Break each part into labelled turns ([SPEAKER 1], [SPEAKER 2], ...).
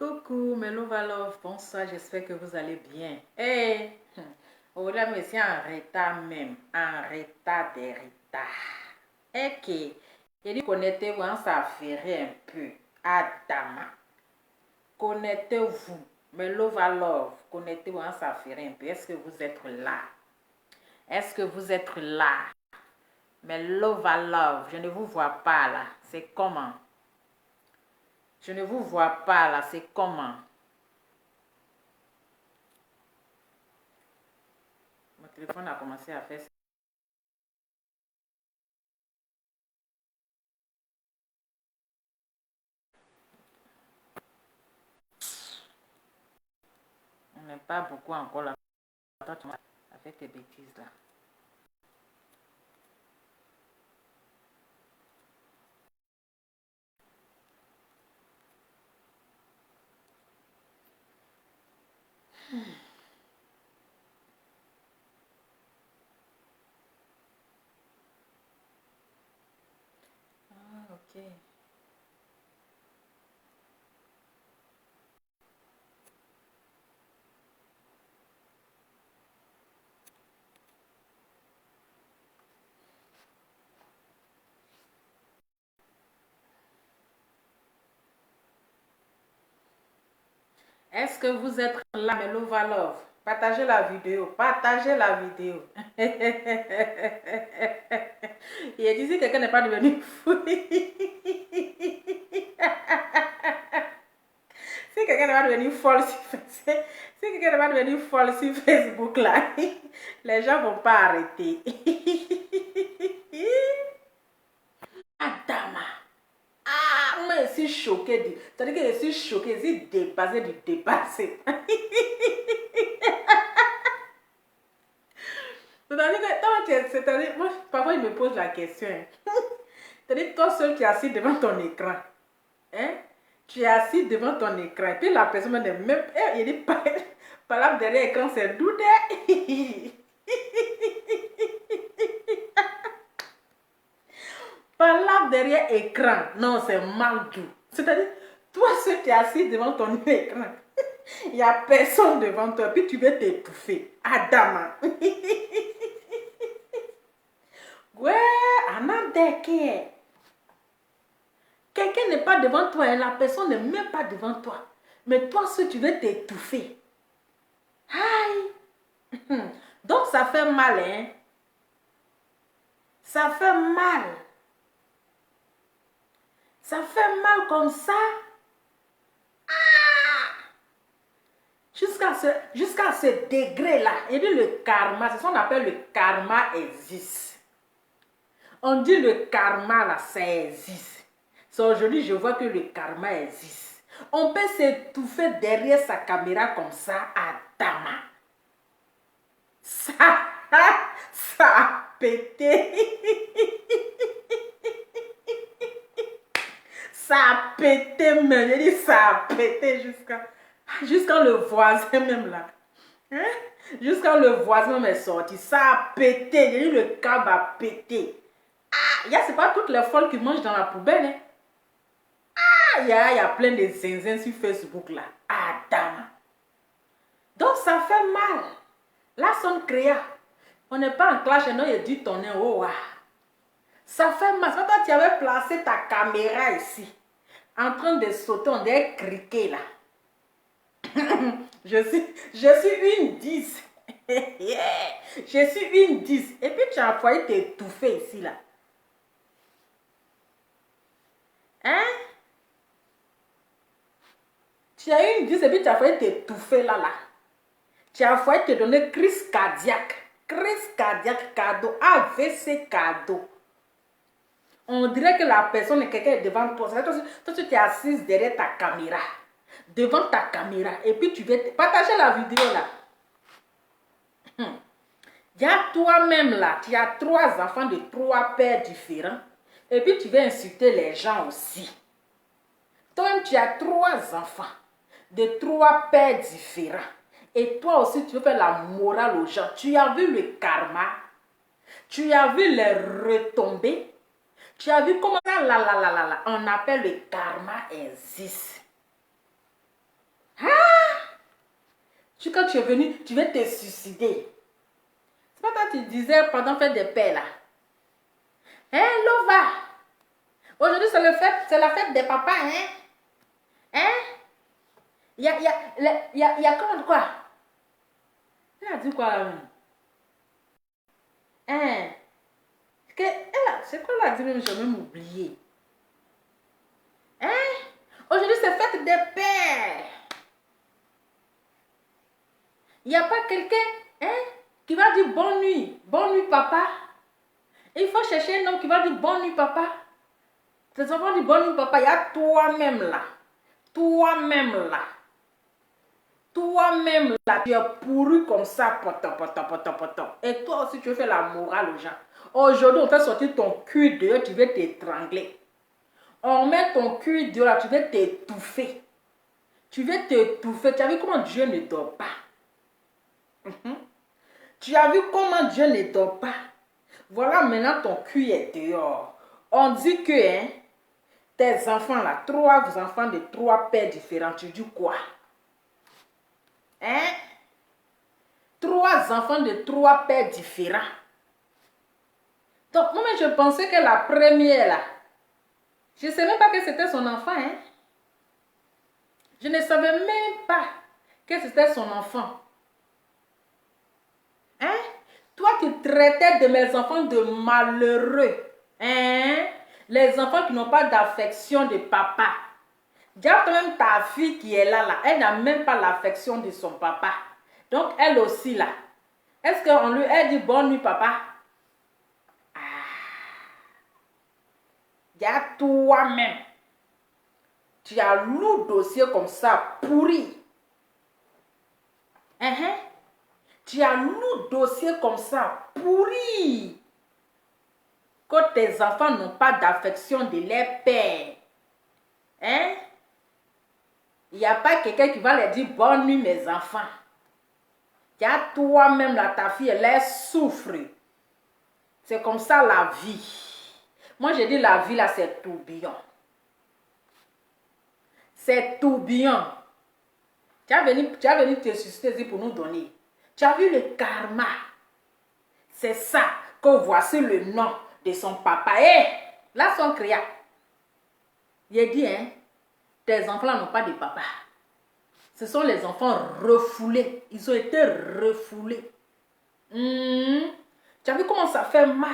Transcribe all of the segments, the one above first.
[SPEAKER 1] Coucou, Melo Valov, bonsoir, j'espère que vous allez bien. Hey, aujourd'hui, je suis en retard même, en retard des retards. Ok, j'ai dit connectez-vous, on s'affairait un peu. Adama, connectez-vous, Melo Valov, connectez-vous, on s'affairait un peu. Est-ce que vous êtes là? Est-ce que vous êtes là? Melo Valov, je ne vous vois pas là, c'est comment? Je ne vous vois pas là, c'est comment? Mon téléphone a commencé à faire ça. On n'est pas beaucoup encore là. Toi, tu m'as fait tes bêtises là. Ah, ok. Est-ce que vous êtes là, Melo Valov? Partagez la vidéo. Partagez la vidéo. Il dit si quelqu'un n'est pas devenu fou. Si quelqu'un n'est pas devenu folle sur Facebook, si quelqu'un n'est pas devenu folle sur Facebook là, les gens vont pas arrêter. Adama. Ah, moi je suis choquée. C'est-à-dire que je suis choquée, je suis dépassée du dépassé. C'est-à-dire que, c'est-à-dire, moi, parfois il me pose la question. C'est-à-dire, toi seul qui es assis devant ton écran. Hein? Tu es assis devant ton écran. Et puis la personne n'est même. Il dit, par là derrière l'écran, c'est doudé. Par là derrière écran. Non, c'est mal doux. C'est-à-dire, toi seul qui es assis devant ton écran. Il n'y a personne devant toi. Puis tu veux t'étouffer. Adama. Ouais, Anandeke. Quelqu'un n'est pas devant toi et la personne n'est même pas devant toi. Mais toi, si tu veux t'étouffer. Aïe. Donc, ça fait mal, hein. Ça fait mal. Ça fait mal comme ça. Ah. Jusqu'à ce degré-là. Il dit le karma. C'est ce qu'on appelle le karma existe. On dit le karma, là, ça existe. C'est aujourd'hui, je vois que le karma existe. On peut s'étouffer derrière sa caméra comme ça à Dama. Ça a pété. Ça a pété, mais je dis ça a pété jusqu'à le voisin même là. Hein? Jusqu'à le voisin même est sorti. Ça a pété. Je dis le câble a pété. Ah, c'est pas toutes les folles qui mangent dans la poubelle. Hein? Ah, il y a plein de zinzins sur Facebook là. Ah, dame. Donc ça fait mal. Là, son créa. On n'est pas en clash, non, il dit ton nez. Oh, ah. Ça fait mal. Quand toi, tu avais placé ta caméra ici, en train de sauter, on dirait criquer là. je suis une 10. Je suis une 10. Et puis tu as failli t'étouffer ici là. Hein? Tu as une 10 et puis tu as failli t'étouffer là là. Tu as failli te donner crise cardiaque. Crise cardiaque cadeau. AVC cadeau. On dirait que la personne est quelqu'un devant toi. Toi, tu es assise derrière ta caméra. Devant ta caméra. Et puis tu veux partager la vidéo là. Il y a toi-même là. Tu as 3 enfants de 3 pères différents. Et puis tu veux insulter les gens aussi. Toi-même tu as 3 enfants de 3 pères différents. Et toi aussi tu veux faire la morale aux gens. Tu as vu le karma. Tu as vu les retombées. Tu as vu comment ça, on appelle le karma existe. Quand tu es venu, tu veux te suicider. C'est pas toi qui disais pendant faire des paix là. Hein, Lova? Aujourd'hui, c'est la fête des papas, hein? Hein? Il y a comment quoi? Elle a dit quoi là même? Hein? C'est quoi elle a dit même? J'ai même oublié. Hein? Aujourd'hui, c'est fête des pères. Il n'y a pas quelqu'un, hein, qui va dire bonne nuit papa. Il faut chercher un homme qui va dire bonne nuit papa. Tes enfants disent bonne nuit papa, il y a toi-même là. Toi-même là. Toi-même là, tu es pourri comme ça, poto. Et toi aussi, tu veux faire la morale aux gens. Aujourd'hui, on t'a sorti ton cul dehors, tu veux t'étrangler. On met ton cul dehors là, tu veux t'étouffer. Tu veux t'étouffer. Tu as vu comment Dieu ne dort pas? Tu as vu comment Dieu ne dort pas? Voilà, maintenant ton cul est dehors. On dit que hein, tes enfants là, 3 enfants de 3 pères différents, tu dis quoi? Hein? 3 enfants de 3 pères différents. Donc, moi, je pensais que la première là, je ne savais même pas que c'était son enfant. Hein? Je ne savais même pas que c'était son enfant. Hein? Toi, tu traitais de mes enfants de malheureux. Hein? Les enfants qui n'ont pas d'affection de papa. Déjà, quand même ta fille qui est là, elle n'a même pas l'affection de son papa. Donc, elle aussi là. Est-ce qu'on lui a dit bonne nuit, papa? Ah. Déjà, toi-même, tu as lourd dossier comme ça, pourri. Tu as lourd dossier comme ça, pourri. Que tes enfants n'ont pas d'affection de leur père. Hein? Il n'y a pas quelqu'un qui va leur dire bonne nuit, mes enfants. Il y a toi-même, là, ta fille, elle souffre. C'est comme ça la vie. Moi, je dis la vie, là, c'est tourbillon. C'est tourbillon. Tu as venu te susciter pour nous donner. Tu as vu le karma. C'est ça que voici le nom de son papa. Là, son créa. Il a dit, hein, tes enfants n'ont pas de papa. Ce sont les enfants refoulés. Ils ont été refoulés. Tu as vu comment ça fait mal?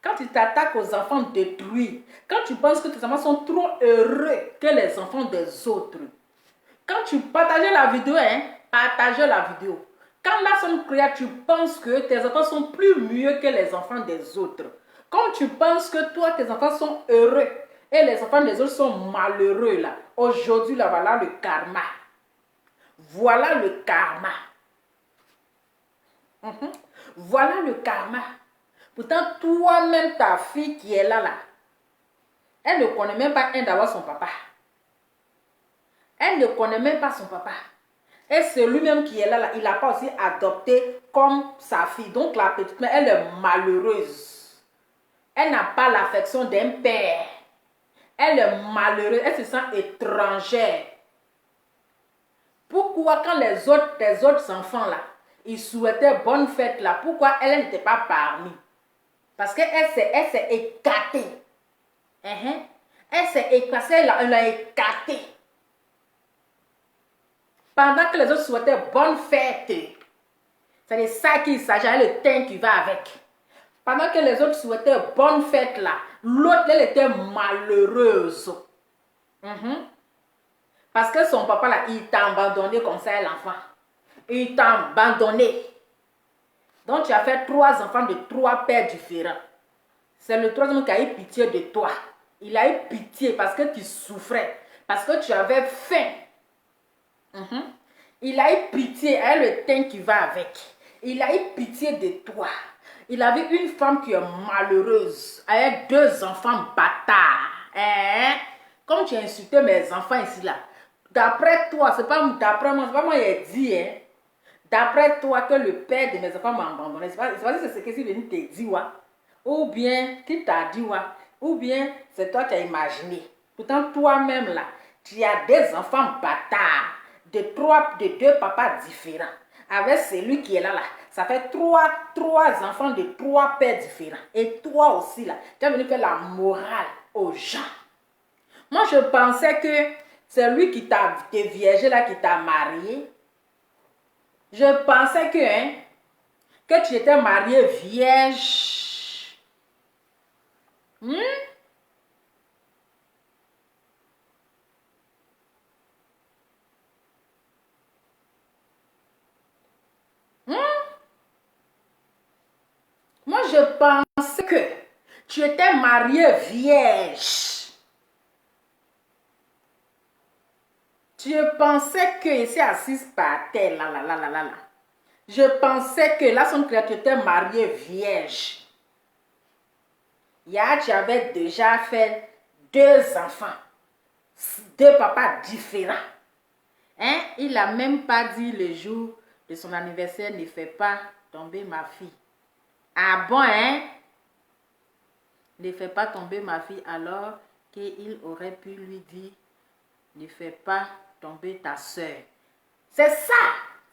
[SPEAKER 1] Quand tu t'attaques aux enfants détruits, quand tu penses que tes enfants sont trop heureux que les enfants des autres. Quand tu partageais la vidéo, hein, partageais la vidéo. Quand la son créa, tu penses que tes enfants sont plus mieux que les enfants des autres. Quand tu penses que toi, tes enfants sont heureux et les enfants des autres sont malheureux, là. Aujourd'hui, là, voilà le karma. Voilà le karma. Voilà le karma. Pourtant, toi-même, ta fille qui est là, elle ne connaît même pas d'avoir son papa. Elle ne connaît même pas son papa. Et c'est lui-même qui est là, il n'a pas aussi adopté comme sa fille. Donc, la petite mère, elle est malheureuse. Elle n'a pas l'affection d'un père. Elle est malheureuse. Elle se sent étrangère. Pourquoi quand tes autres enfants là, ils souhaitaient bonne fête là, pourquoi elle n'était pas parmi? Parce qu'elle s'est écartée. Elle s'est écartée, elle l'a écartée. Pendant que les autres souhaitaient bonne fête. C'est de ça qu'il s'agit, le teint qui va avec. Pendant que les autres souhaitaient bonne fête là, l'autre elle était malheureuse. Parce que son papa là, il t'a abandonné comme ça l'enfant. Il t'a abandonné. Donc tu as fait 3 enfants de 3 pères différents. C'est le 3e qui a eu pitié de toi. Il a eu pitié parce que tu souffrais. Parce que tu avais faim. Il a eu pitié, elle le teint qui va avec. Il a eu pitié de toi. Il a vu une femme qui est malheureuse avec 2 enfants bâtards. Comme tu as insulté mes enfants ici là. D'après toi, c'est pas d'après moi, c'est pas moi qui ai dit, hein. D'après toi que le père de mes enfants m'a abandonné. C'est pas ce que c'est venu te dire, ouais. Ou bien qui t'a dit, ouais. Ou bien c'est toi qui as imaginé. Pourtant toi-même là, tu as des enfants bâtards de de deux papas différents. Avec celui qui est là, ça fait trois enfants de trois pères différents. Et toi aussi, là, tu es venu faire la morale aux gens. Moi, je pensais que c'est lui qui t'a viergé là, qui t'a marié. Je pensais que tu étais mariée vierge. Moi, je pensais que tu étais mariée vierge. Je pensais que, ici assise par terre, là. Je pensais que là, son créature était mariée vierge. Hier, tu avais déjà fait 2 enfants. 2 papas différents. Hein? Il n'a même pas dit le jour de son anniversaire, ne fais pas tomber ma fille. Ah bon, hein? Ne fais pas tomber ma fille, alors qu'il aurait pu lui dire, ne fais pas tomber ta soeur. C'est ça.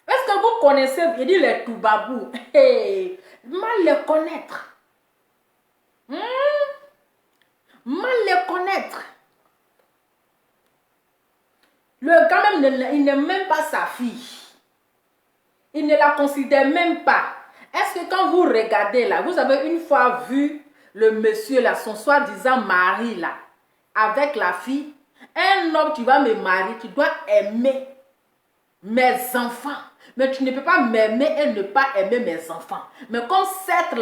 [SPEAKER 1] Est-ce que vous connaissez, il dit les toubabous? Hey, mal les connaître. Mal les connaître. Le gars même, il n'aime même pas sa fille. Il ne la considère même pas. Est-ce que quand vous regardez là, vous avez une fois vu le monsieur là, son soi-disant mari là, avec la fille? Un homme, tu vas me marier, tu dois aimer mes enfants. Mais tu ne peux pas m'aimer et ne pas aimer mes enfants. Mais comme cette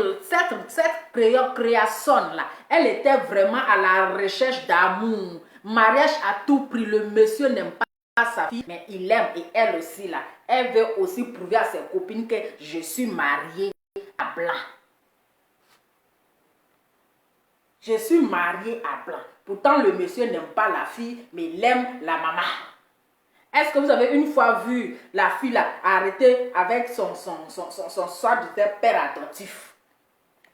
[SPEAKER 1] création là, elle était vraiment à la recherche d'amour. Mariage à tout prix. Le monsieur n'aime pas sa fille, mais il l'aime et elle aussi là. Elle veut aussi prouver à ses copines que je suis mariée à blanc. Je suis mariée à blanc. Pourtant, le monsieur n'aime pas la fille, mais il aime la maman. Est-ce que vous avez une fois vu la fille là arrêter avec son soi-disant père adoptif?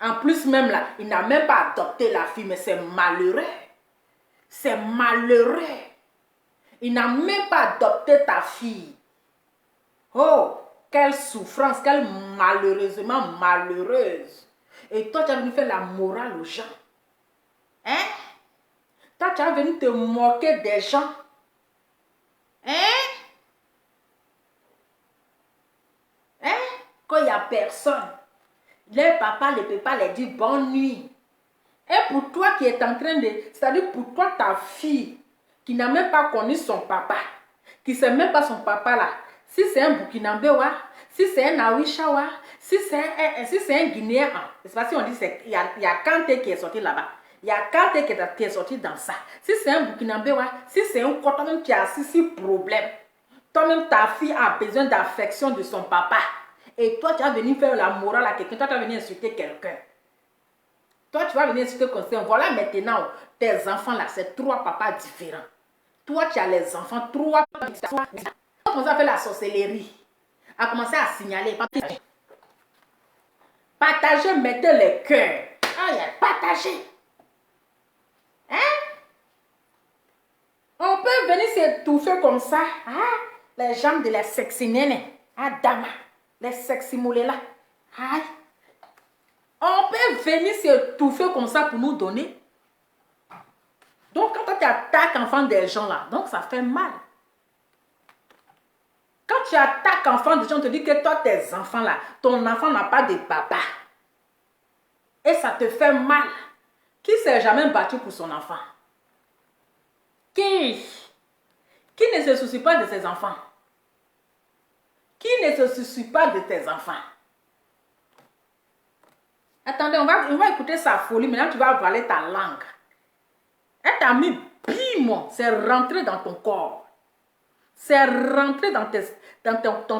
[SPEAKER 1] En plus même là, il n'a même pas adopté la fille, mais c'est malheureux. C'est malheureux. Il n'a même pas adopté ta fille. Oh, quelle souffrance, quelle malheureusement malheureuse. Et toi, tu as venu faire la morale aux gens. Hein? Toi, tu as venu te moquer des gens. Hein? Quand il n'y a personne, les papas ne peuvent pas les dire bonne nuit. Et pour toi qui es en train de... C'est-à-dire pour toi, ta fille, qui n'a même pas connu son papa, qui ne sait même pas son papa là, si c'est un Burkinabéwa, si c'est un Awishawa, si c'est un Guinéen, c'est pas si on dit, il y a Kanté qui est sorti là-bas. Il y a Kanté qui est sorti dans ça. Si c'est un Burkinabéwa, si c'est un toi-même qui a assis problème, toi-même ta fille a besoin d'affection de son papa. Et toi, tu vas venir faire la morale à quelqu'un, toi, tu vas venir insulter quelqu'un. Toi, tu vas venir insulter quelqu'un. Voilà maintenant, tes enfants là, c'est 3 papas différents. Toi, tu as les enfants, 3 papas différents. On a commencé à faire la sorcellerie. A commencé à signaler. Partagez, mettez les cœurs. Partagez. Hein? On peut venir s'étouffer comme ça. Les jambes de la sexinène. Dama. Les seximoulés là. On peut venir s'étouffer comme ça pour nous donner. Donc, quand tu attaques enfant des gens là, donc ça fait mal. Quand tu attaques enfant des gens, on te dit que toi, tes enfants là, ton enfant n'a pas de papa. Et ça te fait mal. Qui s'est jamais battu pour son enfant? Qui ne se soucie pas de ses enfants? Qui ne se soucie pas de tes enfants? Attendez, on va écouter sa folie. Maintenant, tu vas avaler ta langue. Elle t'a mis bim, c'est rentré dans ton corps. C'est rentré dans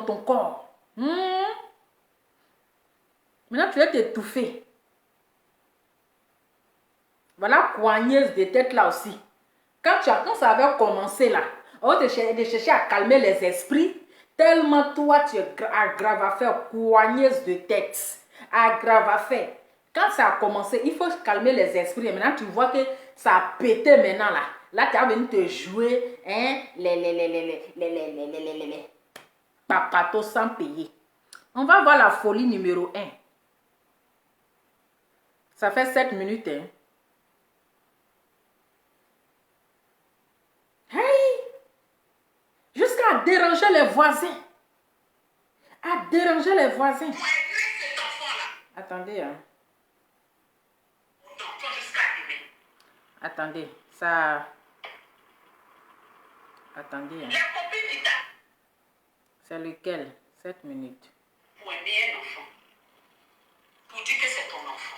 [SPEAKER 1] ton corps. Maintenant, tu vas t'étouffer. Voilà, coigneuse de tête là aussi. Quand ça avait commencé là, on va te chercher à calmer les esprits. Tellement toi, tu es grave à faire, coigneuse de tête. Aggrave à faire. Quand ça a commencé, il faut calmer les esprits. Et maintenant, tu vois que ça a pété maintenant là. Là, tu as venu te jouer, hein, papato sans payer. On va voir la folie numéro 1. Ça fait 7 minutes, hein. Hey! Jusqu'à déranger les voisins. À déranger les voisins. Attendez, hein. Attendez, ça... Attendez, hein. C'est lequel? 7 minutes.
[SPEAKER 2] Pour aimer un enfant. Pour dire que c'est ton enfant.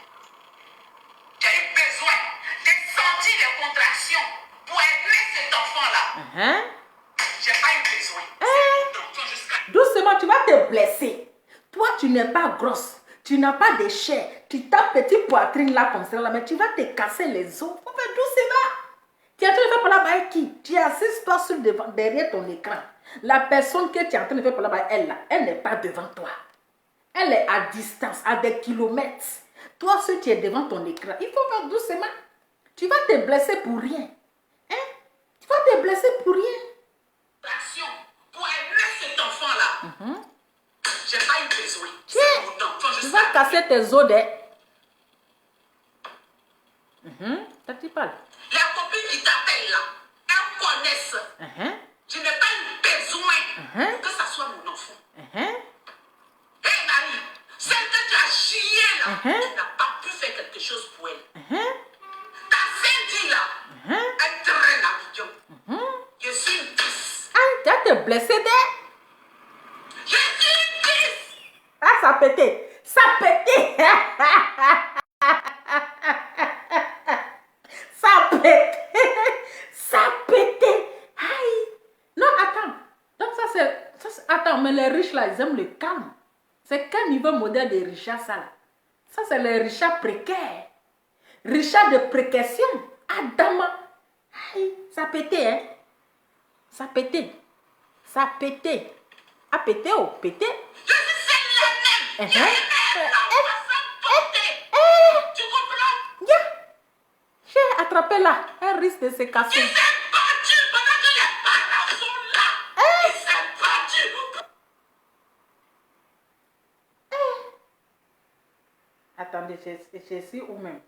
[SPEAKER 2] Tu as eu besoin de sentir les contractions pour aimer cet enfant-là. J'ai pas eu besoin.
[SPEAKER 1] Doucement, tu vas te blesser. Toi, tu n'es pas grosse. Tu n'as pas de chair. Tu ta petite poitrine là comme ça, là, mais tu vas te casser les os. Faut faire doucement. Tu es en train de faire par là-bas avec qui? Tu es assis toi sur derrière ton écran. La personne que tu es en train de faire par là-bas, elle là, elle n'est pas devant toi. Elle est à distance, à des kilomètres. Toi, si tu es devant ton écran, il faut faire doucement. Tu vas te blesser pour rien. Hein? Tu vas te blesser pour rien.
[SPEAKER 2] Action pour aimer cet enfant-là. J'ai pas eu besoin.
[SPEAKER 1] Tu vas casser tes os de... Ça te parle.
[SPEAKER 2] Les copines qui t'appellent là, elles connaissent. Je n'ai pas eu besoin pour que ça soit mon enfant. Hé Marie, celle que tu as chiée là, tu n'as pas pu faire quelque chose pour elle. Ta Cindy là, elle traîne à Abidjan. Je suis une 10.
[SPEAKER 1] Ah, tu vas te blesser de...
[SPEAKER 2] Je suis une 10.
[SPEAKER 1] Ah, ça a pété. Ça a pété. Ça a pété. Ça a pété. Aïe. Non, attends. Donc ça c'est... Attends, mais les riches là, ils aiment le calme. C'est quel niveau modèle de richesse ça là? Ça c'est le richesse précaire. Richesse de précaution. Adama. Aïe, ça a pété, hein. Ça a pété. Ça a pété. A pété ou pété?
[SPEAKER 2] Je suis celle-là même. Tu comprends?
[SPEAKER 1] J'ai attrapé là. Elle risque de se casser.
[SPEAKER 2] Il s'est battu pendant que les parents sont là. Il s'est battu.
[SPEAKER 1] Attendez, je suis où même?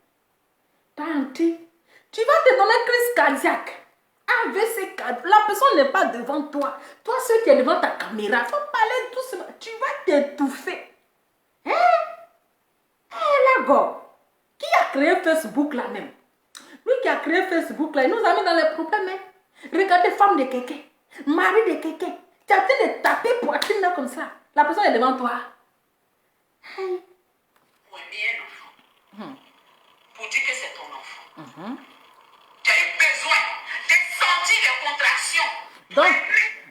[SPEAKER 1] Tanti, tu vas te donner crise cardiaque. AVC cardiaque. La personne n'est pas devant toi. Toi, seul qui est devant ta caméra. Faut parler doucement. Tu vas t'étouffer. Hein? La go. Qui a créé Facebook là même? Lui qui a créé Facebook là, il nous a mis dans les problèmes. Hein? Regardez, femme de quelqu'un, mari de quelqu'un. Tu as train de taper poitrine là comme ça. La personne est devant toi. Hey.
[SPEAKER 2] Pour aimer un enfant. Pour dire que c'est ton enfant. Tu as eu besoin de sentir les contractions.
[SPEAKER 1] Donc,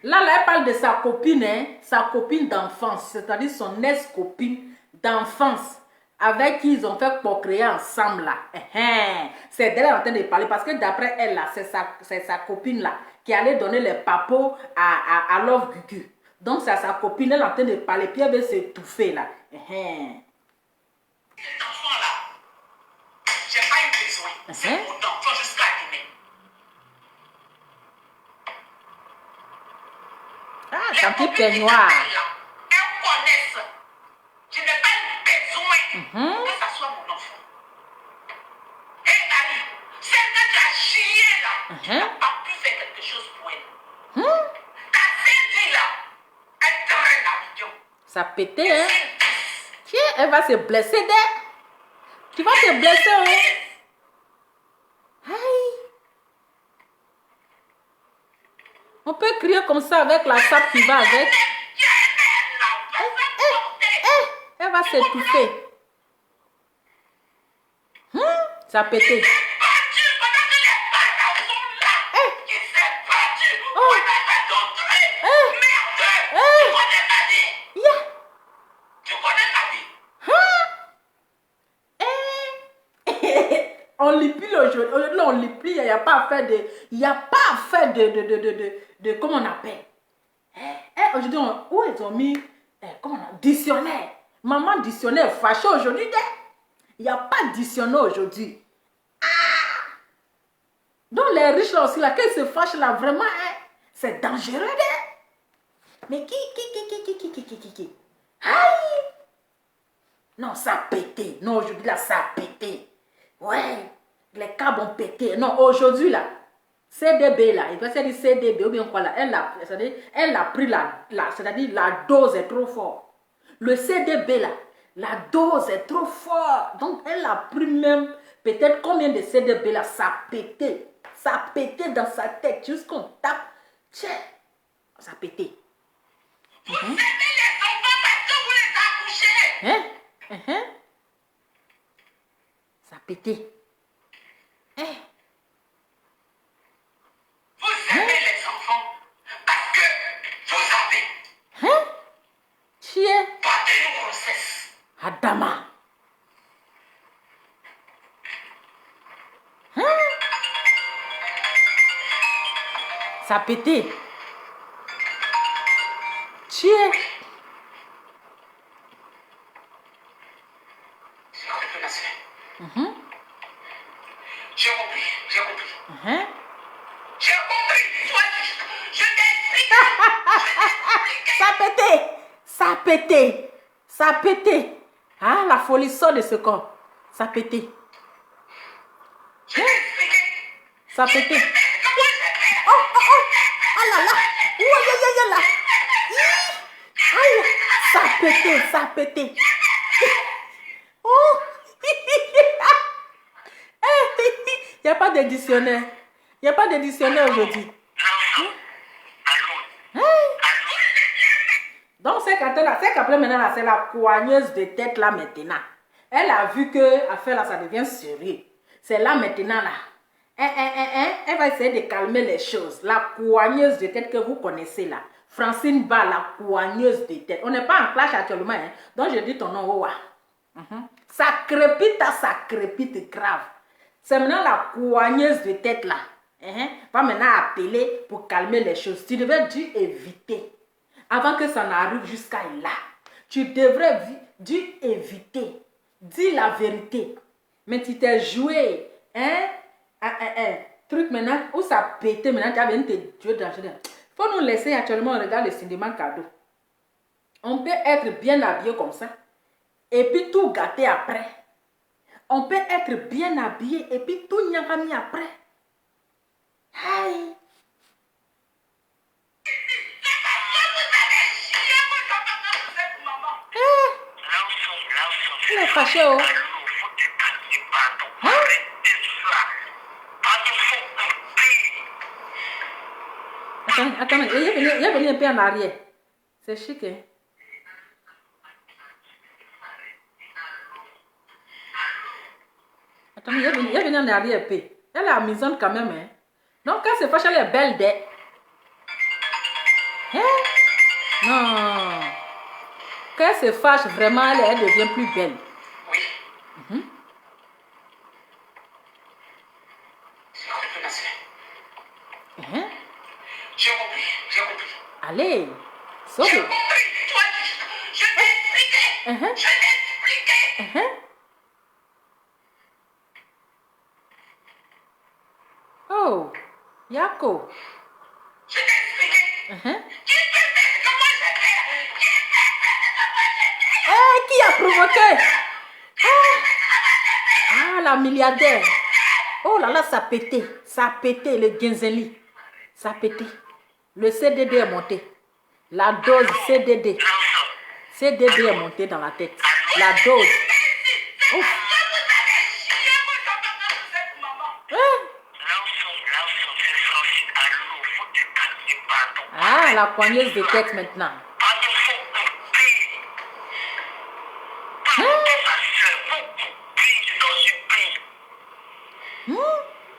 [SPEAKER 1] là, elle parle de sa copine, hein, sa copine d'enfance, c'est-à-dire son ex-copine d'enfance, avec qui ils ont fait procréer ensemble, là. C'est d'elle en train de parler, parce que d'après elle, là, c'est sa copine, là, qui allait donner les papos à Love Gugu. Donc, c'est sa copine, elle est en train de parler, puis elle veut s'étouffer, là.
[SPEAKER 2] Cet enfant-là, j'ai pas eu besoin. C'est mon enfant jusqu'à demain.
[SPEAKER 1] Ah, sa petite peignoir.
[SPEAKER 2] Elles connaissent. Je n'ai pas eu besoin que ça soit mon enfant. Hé Marie, celle que tu as chiée là, tu n'as pas pu faire quelque chose pour elle. Ta Cindy là, elle traîne à Abidjan.
[SPEAKER 1] Ça pétait, hein? Tiens, elle va se blesser d'elle. Tu vas te blesser, hein? Aïe. On peut crier comme ça avec la sape qui va avec. Elle va s'étouffer. Ça a pété. On lit plus aujourd'hui. Non, on lit plus. Il n'y a pas à faire de... Il n'y a pas à faire de comment on appelle. Aujourd'hui, où ils ont mis... comment on appelle? Dictionnaire. Maman dictionnaire fâché aujourd'hui. Il n'y a pas de dictionnaire aujourd'hui. Donc les riches là aussi, là, quand ils se fâchent là, vraiment, c'est dangereux. Mais qui? Aïe! Non, ça a pété. Non, aujourd'hui, là, ça a pété. Ouais, les câbles ont pété. Non, aujourd'hui, là, CDB, là, il va se dire CDB ou bien quoi, là, elle a pris c'est-à-dire la dose est trop forte. Le CDB, là, la dose est trop forte. Donc, elle a pris même, peut-être combien de CDB, là, ça a pété. Ça a pété dans sa tête, jusqu'on tape. Tiens, ça a pété.
[SPEAKER 2] Vous aimez les enfants parce que vous les accouchez.
[SPEAKER 1] Ça a pété.
[SPEAKER 2] Vous aimez les enfants parce que vous avez
[SPEAKER 1] Tiens,
[SPEAKER 2] pas de grossesse.
[SPEAKER 1] Adama. Ça a pété. Tiens.
[SPEAKER 2] J'ai compris. J'ai compris. Je t'explique.
[SPEAKER 1] Ça a pété. Ça a pété. Ça a pété. Ah, la folie sort de ce corps. Ça a pété.
[SPEAKER 2] Je t'ai expliqué.
[SPEAKER 1] Ça a pété.
[SPEAKER 2] Comment je fais?
[SPEAKER 1] Oh là là. Ouah, là. Aïe. Ça a pété. Ça a pété. Oh. Il n'y a pas d'éditionnaire. Il n'y a pas d'éditionnaire aujourd'hui. Donc, c'est qu'après maintenant, là, c'est la coigneuse de tête là maintenant. Elle a vu que affaire là, ça devient sérieux. C'est là maintenant là. Elle va essayer de calmer les choses. La coigneuse de tête que vous connaissez là. Francine Ba, la coigneuse de tête. On n'est pas en clash actuellement. Hein? Donc, je dis ton nom. Oh, ça crépite grave. C'est maintenant la coigneuse de tête là. Va maintenant appeler pour calmer les choses. Tu devais dû éviter. Avant que ça n'arrive jusqu'à là. Tu devrais dû éviter. Dis la vérité. Mais tu t'es joué. Truc maintenant où ça pétait. Maintenant tu as venu te jouer dans le. Faut nous laisser actuellement regarder le cinéma cadeau. On peut être bien habillé comme ça. Et puis tout gâter après. On peut être bien habillé et puis tout nyangami après. Aïe. Elle est fâchée, oh. Attends, il est venu un peu en arrière. C'est chic, hein? Attends, il est venu en arrière un peu. Elle est amusante quand même, hein? Donc, quand c'est fâché, elle est belle, d'elle. Non. Quand elle se fâche, vraiment, elle devient plus belle.
[SPEAKER 2] Oui. J'ai compris.
[SPEAKER 1] Allez.
[SPEAKER 2] J'ai compris. Je t'ai expliqué.
[SPEAKER 1] Oh, Yako.
[SPEAKER 2] Je t'ai expliqué.
[SPEAKER 1] Qui a provoqué? Ah, la milliardaire. Oh là là, ça a pété. Ça a pété, le Genzeli. Ça a pété. Le CDD est monté. La dose CDD. CDD est monté dans la tête. La dose. Ouf. Ah, la poigneuse de tête maintenant.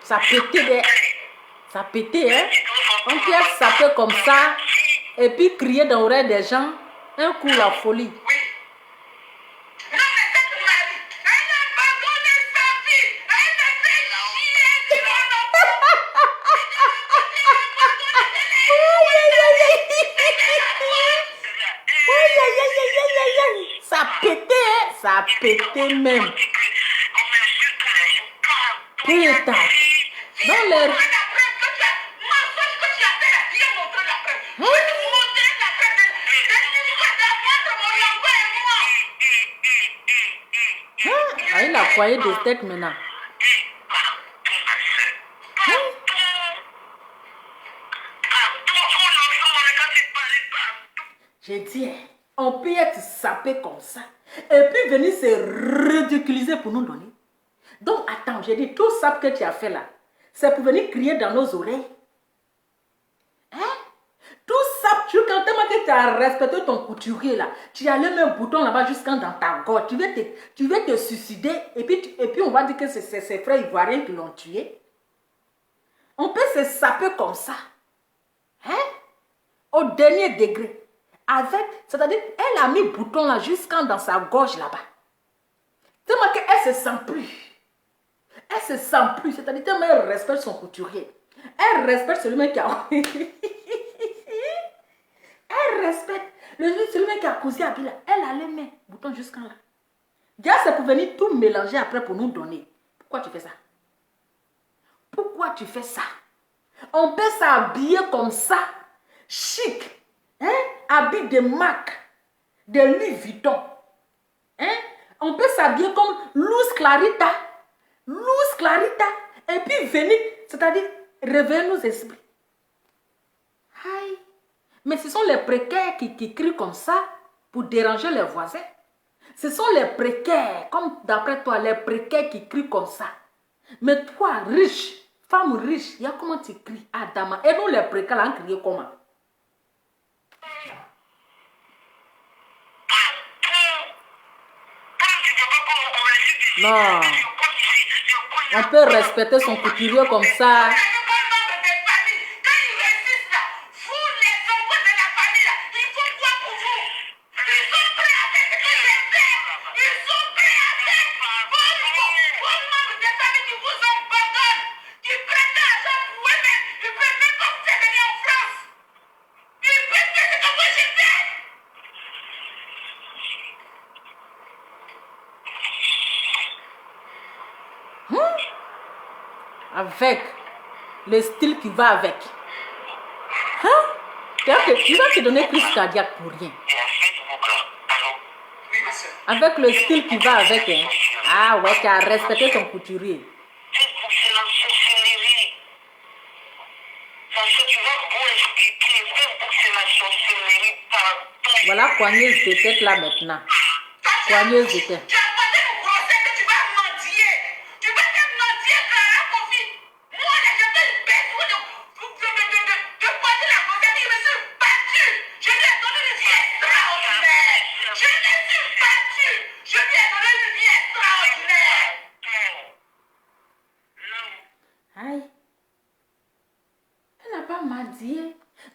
[SPEAKER 1] Ça pétait, ça pétait, hein. On peut saper comme ça et puis crier dans l'oreille des gens. Un coup, la folie. Ça pétait, hein. Ça pétait même. Putain. Dans l'air. foyer de tête maintenant. J'ai dit, on peut être sapé comme ça. Et puis venir se ridiculiser pour nous donner. Donc attends, j'ai dit, tout ça que tu as fait là, c'est pour venir crier dans nos oreilles. Hein? Tout ça, quand tu as respecté ton couturier là, tu as le même bouton là-bas jusqu'à dans ta gorge. Tu veux te suicider et puis on va dire que c'est ses frères ivoiriens qui l'ont tué. On peut se saper comme ça. Hein? Au dernier degré. C'est-à-dire, elle a mis le bouton là jusqu'à dans sa gorge là-bas. Tellement qu'elle se sent plus. Elle se sent plus. C'est-à-dire, tellement elle respecte son couturier. Elle respecte celui qui a... Elle respecte celui qui a cousu à Bila. Elle a les mains, bouton jusqu'à là. Déjà, c'est pour venir tout mélanger après pour nous donner. Pourquoi tu fais ça? Pourquoi tu fais ça? On peut s'habiller comme ça, chic. Hein? Habit de marque, de Louis Vuitton. Hein? On peut s'habiller comme Luz Clarita. Luz Clarita. Et puis venir, c'est-à-dire, réveiller nos esprits. Aïe. Mais ce sont les précaires qui crient comme ça pour déranger les voisins. Ce sont les précaires, comme d'après toi, les précaires qui crient comme ça. Mais toi, riche, femme riche, il y a comment tu cries, Adama. Et nous, les précaires, là, on crie comment? Non. On peut respecter son couturier comme ça. Avec le style qui va avec. Hein? Tu vas te donner crise cardiaque pour rien. Avec le style qui va avec. Hein? Ah ouais, tu as respecté ton couturier. Voilà, coigneuse de tête là maintenant. Coigneuse de tête.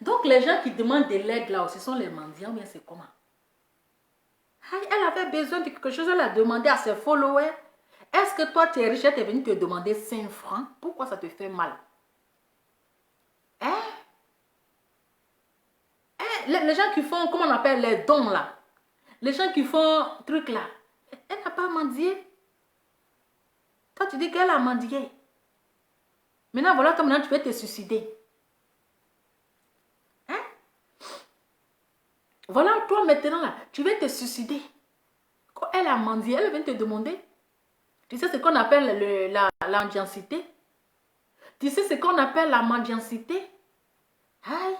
[SPEAKER 1] Donc les gens qui demandent de l'aide là, ce sont les mendiants, mais c'est comment? Elle avait besoin de quelque chose, elle a demandé à ses followers. Est-ce que toi tu es riche, tu es venu te demander 5 francs? Pourquoi ça te fait mal? Hein? Les gens qui font, comment on appelle, les dons là. Les gens qui font truc là. Elle n'a pas mendié. Toi tu dis qu'elle a mendié. Maintenant voilà, toi maintenant tu veux te suicider. Voilà, toi maintenant là, tu veux te suicider. Quand elle a mendié, elle vient te demander. Tu sais ce qu'on appelle la mendiancité? Tu sais ce qu'on appelle la mendiancité? Aïe.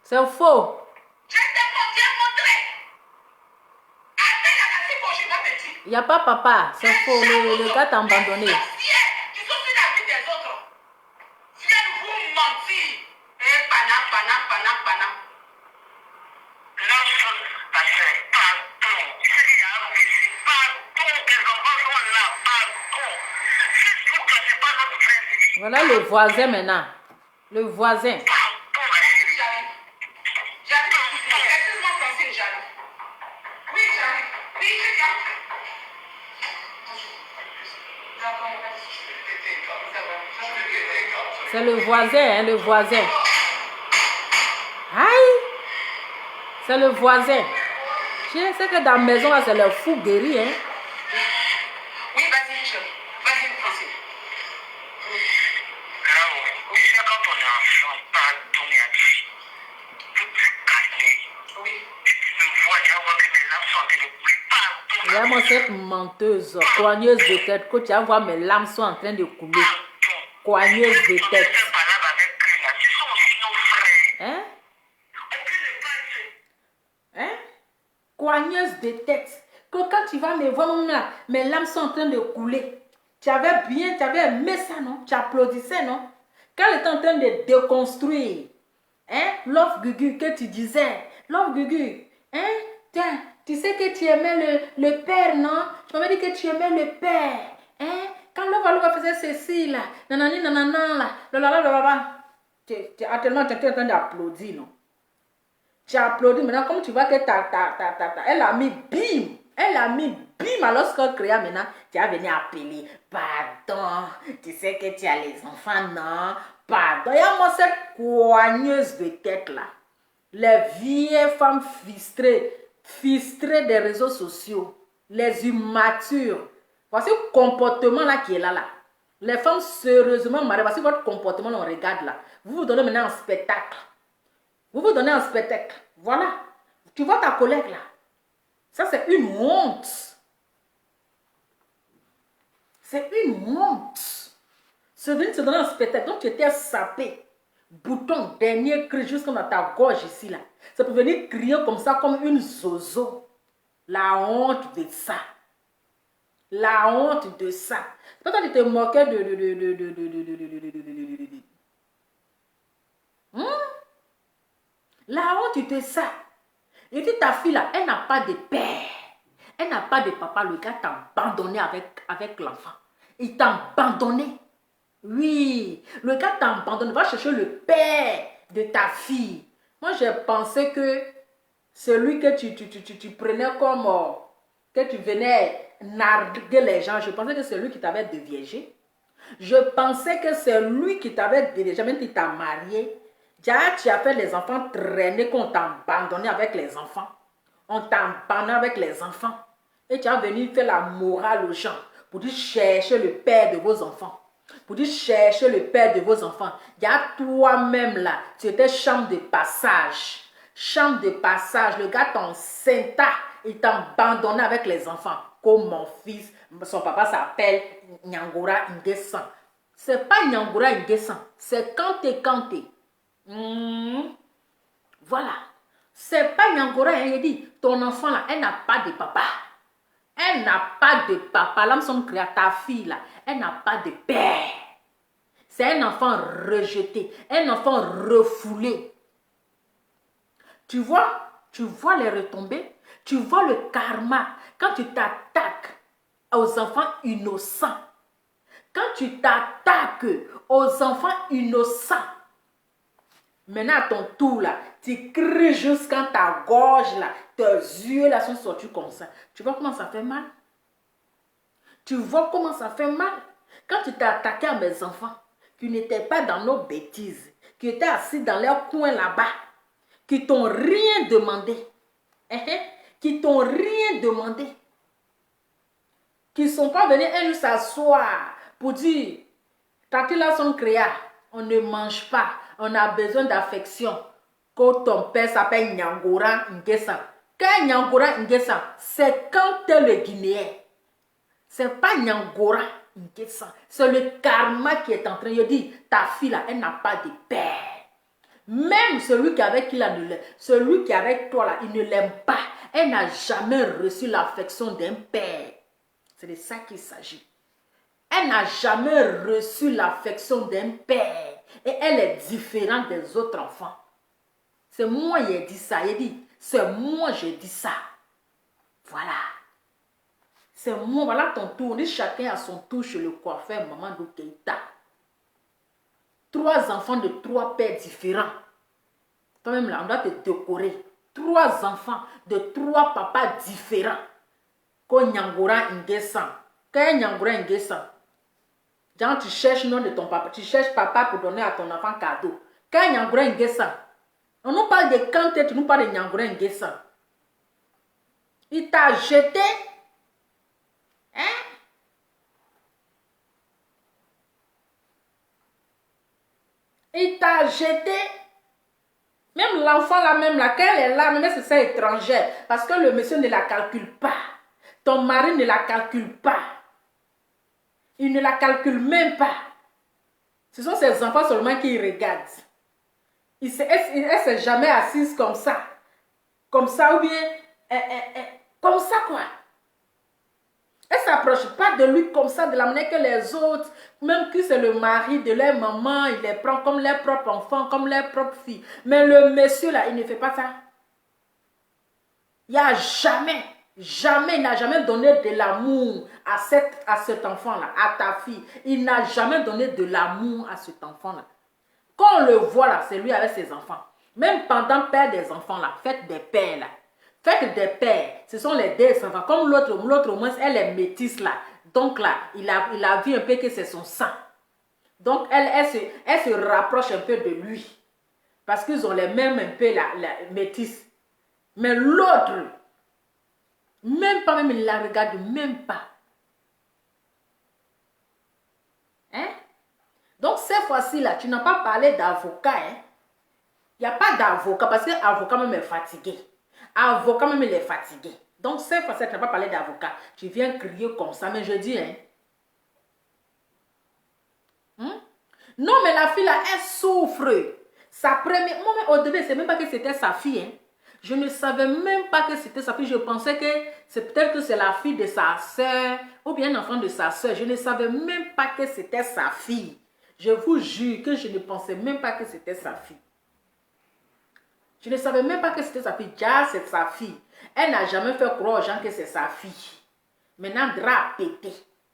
[SPEAKER 1] C'est faux.
[SPEAKER 2] Je t'ai montré.
[SPEAKER 1] Il n'y a pas papa. C'est faux. Le gars t'a abandonné.
[SPEAKER 2] Tu souffres la vie des autres. Viens vous mentir. Et pana. Lance ta chair. Pardon. Pardon. Tes enfants sont là. Pardon. Si vous ne cassez pas notre frère.
[SPEAKER 1] Voilà le voisin maintenant. Le voisin. C'est le voisin, hein, le voisin. Aïe! C'est le voisin. Je sais que dans la maison, c'est le fou guéri, hein.
[SPEAKER 2] Oui, vas-y, français. Là, oui, c'est quand on est enfant, pas donné à vie. Tout est calmé. Oui. Je vois que mes larmes sont en train de couler. Pardon.
[SPEAKER 1] Vraiment, cette menteuse, coigneuse de tête, que tu vas voir mes larmes sont en train de couler. Coigneuse de tête. Hein? Hein? Coigneuse de tête. Que quand tu vas me voir, là, mes larmes sont en train de couler. Tu avais aimé ça, non? Tu applaudissais, non? Quand elle était en train de déconstruire, hein? Love Gugu, que tu disais, Love Gugu, hein? Tiens, tu sais que tu aimais le père, non? Tu m'avais dit que tu aimais le père, hein? Quand Love faisait ceci, là, nanani, nanana, là, actuellement, tu es en train d'applaudir, non? Tu as applaudi, maintenant, comme tu vois que elle a mis bim. Elle a mis bim alors qu'on créa maintenant. Tu as venu appeler. Pardon, tu sais que tu as les enfants, non? Pardon. Il y a moi cette coigneuse de tête là. Les vieilles femmes fistrées des réseaux sociaux. Les immatures. Voici le comportement là qui est là. Les femmes sérieusement mariées. Voici votre comportement, on regarde là. Vous vous donnez maintenant un spectacle. Vous vous donnez un spectacle. Voilà. Tu vois ta collègue là. Ça, c'est une honte. C'est une honte. C'est venu te donner un spectacle. Donc, tu étais sapé. Bouton, dernier cri jusqu'à dans ta gorge ici là. C'est pour venir crier comme ça, comme une zozo. La honte de ça. La honte de ça. C'est pas toi qui te moquais La honte de ça. Et puis ta fille là, elle n'a pas de père. Elle n'a pas de papa. Le gars t'a abandonné avec l'enfant. Il t'a abandonné. Oui. Le gars t'a abandonné. Va chercher le père de ta fille. Moi, j'ai pensé que celui que tu prenais comme... que tu venais narguer les gens. Je pensais que c'est lui qui t'avait déviégé. Je pensais que c'est lui qui t'avait déviégé. Même qui t'a marié. Déjà, tu as fait les enfants traîner qu'on t'a abandonné avec les enfants. On t'a abandonné avec les enfants. Et tu as venu faire la morale aux gens pour dire chercher le père de vos enfants. Pour dire chercher le père de vos enfants. Déjà, toi-même là, tu étais chambre de passage. Chambre de passage. Le gars t'enceinte. Il t'a abandonné avec les enfants. Comme mon fils, son papa s'appelle Nyangora Nguessan. C'est pas Nyangora Nguessan. C'est Kanté Kanté. Voilà. C'est pas Nyangora, il dit, ton enfant là, elle n'a pas de papa. Elle n'a pas de papa. L'âme son créa, ta fille là, elle n'a pas de père. C'est un enfant rejeté, un enfant refoulé. Tu vois les retombées, tu vois le karma quand tu t'attaques aux enfants innocents. Quand tu t'attaques aux enfants innocents, maintenant à ton tour là, tu cries jusqu'à ta gorge là, tes yeux là sont sortis comme ça. Tu vois comment ça fait mal? Tu vois comment ça fait mal? Quand tu t'es attaqué à mes enfants, qui n'étaient pas dans nos bêtises, qui étaient assis dans leur coin là-bas, qui t'ont rien demandé, qui t'ont rien demandé, qui ne sont pas venus un jour s'asseoir pour dire, quand ils sont créés, on ne mange pas. On a besoin d'affection. Quand ton père s'appelle Nyangora Nguessan. Quand Nyangora Nguessan, c'est quand tu es le Guinéen. C'est pas Nyangora Nguessan. C'est le karma qui est en train de dire, ta fille là, elle n'a pas de père. Même celui qui avec toi là, il ne l'aime pas. Elle n'a jamais reçu l'affection d'un père. C'est de ça qu'il s'agit. Elle n'a jamais reçu l'affection d'un père. Et elle est différente des autres enfants. C'est moi qui ai dit ça. Il dit, c'est moi j'ai dit ça. Voilà. C'est moi. Voilà ton tour. On dit chacun à son tour chez le coiffeur Mamadou Keïta. 3 enfants de 3 pères différents. Toi-même là, on doit te décorer. 3 enfants de 3 papas différents. Comme Nyangora Nguessan. Quand Nyangora Nguessan. Quand tu cherches le nom de ton papa, tu cherches papa pour donner à ton enfant cadeau. Quand Nyangora Nguessan, On nous parle de Kanté, tu nous parles de Nyangura Nguessan. Il t'a jeté. Hein? Il t'a jeté. Même l'enfant là, même là, quand elle est là, même c'est ça étrangère. Parce que le monsieur ne la calcule pas. Ton mari ne la calcule pas. Il ne la calcule même pas. Ce sont ses enfants seulement qui regardent. Elle ne s'est jamais assise comme ça. Comme ça ou bien... comme ça quoi. Elle ne s'approche pas de lui comme ça, de la manière que les autres, même que c'est le mari de leur maman, il les prend comme leurs propres enfants, comme leurs propres filles. Mais le monsieur là, il ne fait pas ça. Il n'y a jamais, il n'a jamais donné de l'amour à cet enfant-là, à ta fille. Il n'a jamais donné de l'amour à cet enfant-là. Quand on le voit là, c'est lui avec ses enfants. Même pendant père des enfants là, faites des pères là. Faites des pères, ce sont les deux enfants. Comme l'autre au moins, elle est métisse là. Donc là, il a vu un peu que c'est son sang. Donc elle se rapproche un peu de lui. Parce qu'ils ont les mêmes un peu la métisse. Mais l'autre, même pas, même il la regarde même pas. Hein? Donc cette fois-ci là, tu n'as pas parlé d'avocat. Hein? Il n'y a pas d'avocat parce que l'avocat même est fatigué. Avocat même il est fatigué. Donc cette fois-ci, tu n'as pas parlé d'avocat. Tu viens crier comme ça, mais je dis, hein. Non, mais la fille là, elle souffre. Sa première... Moi, au début, je ne savais même pas que c'était sa fille. Hein. Je ne savais même pas que c'était sa fille. Je pensais que c'est peut-être que c'est la fille de sa soeur ou bien un enfant de sa soeur. Je ne savais même pas que c'était sa fille. Je vous jure que je ne pensais même pas que c'était sa fille. Je ne savais même pas que c'était sa fille. Déjà, c'est sa fille. Elle n'a jamais fait croire aux gens que c'est sa fille. Maintenant, drap a pété.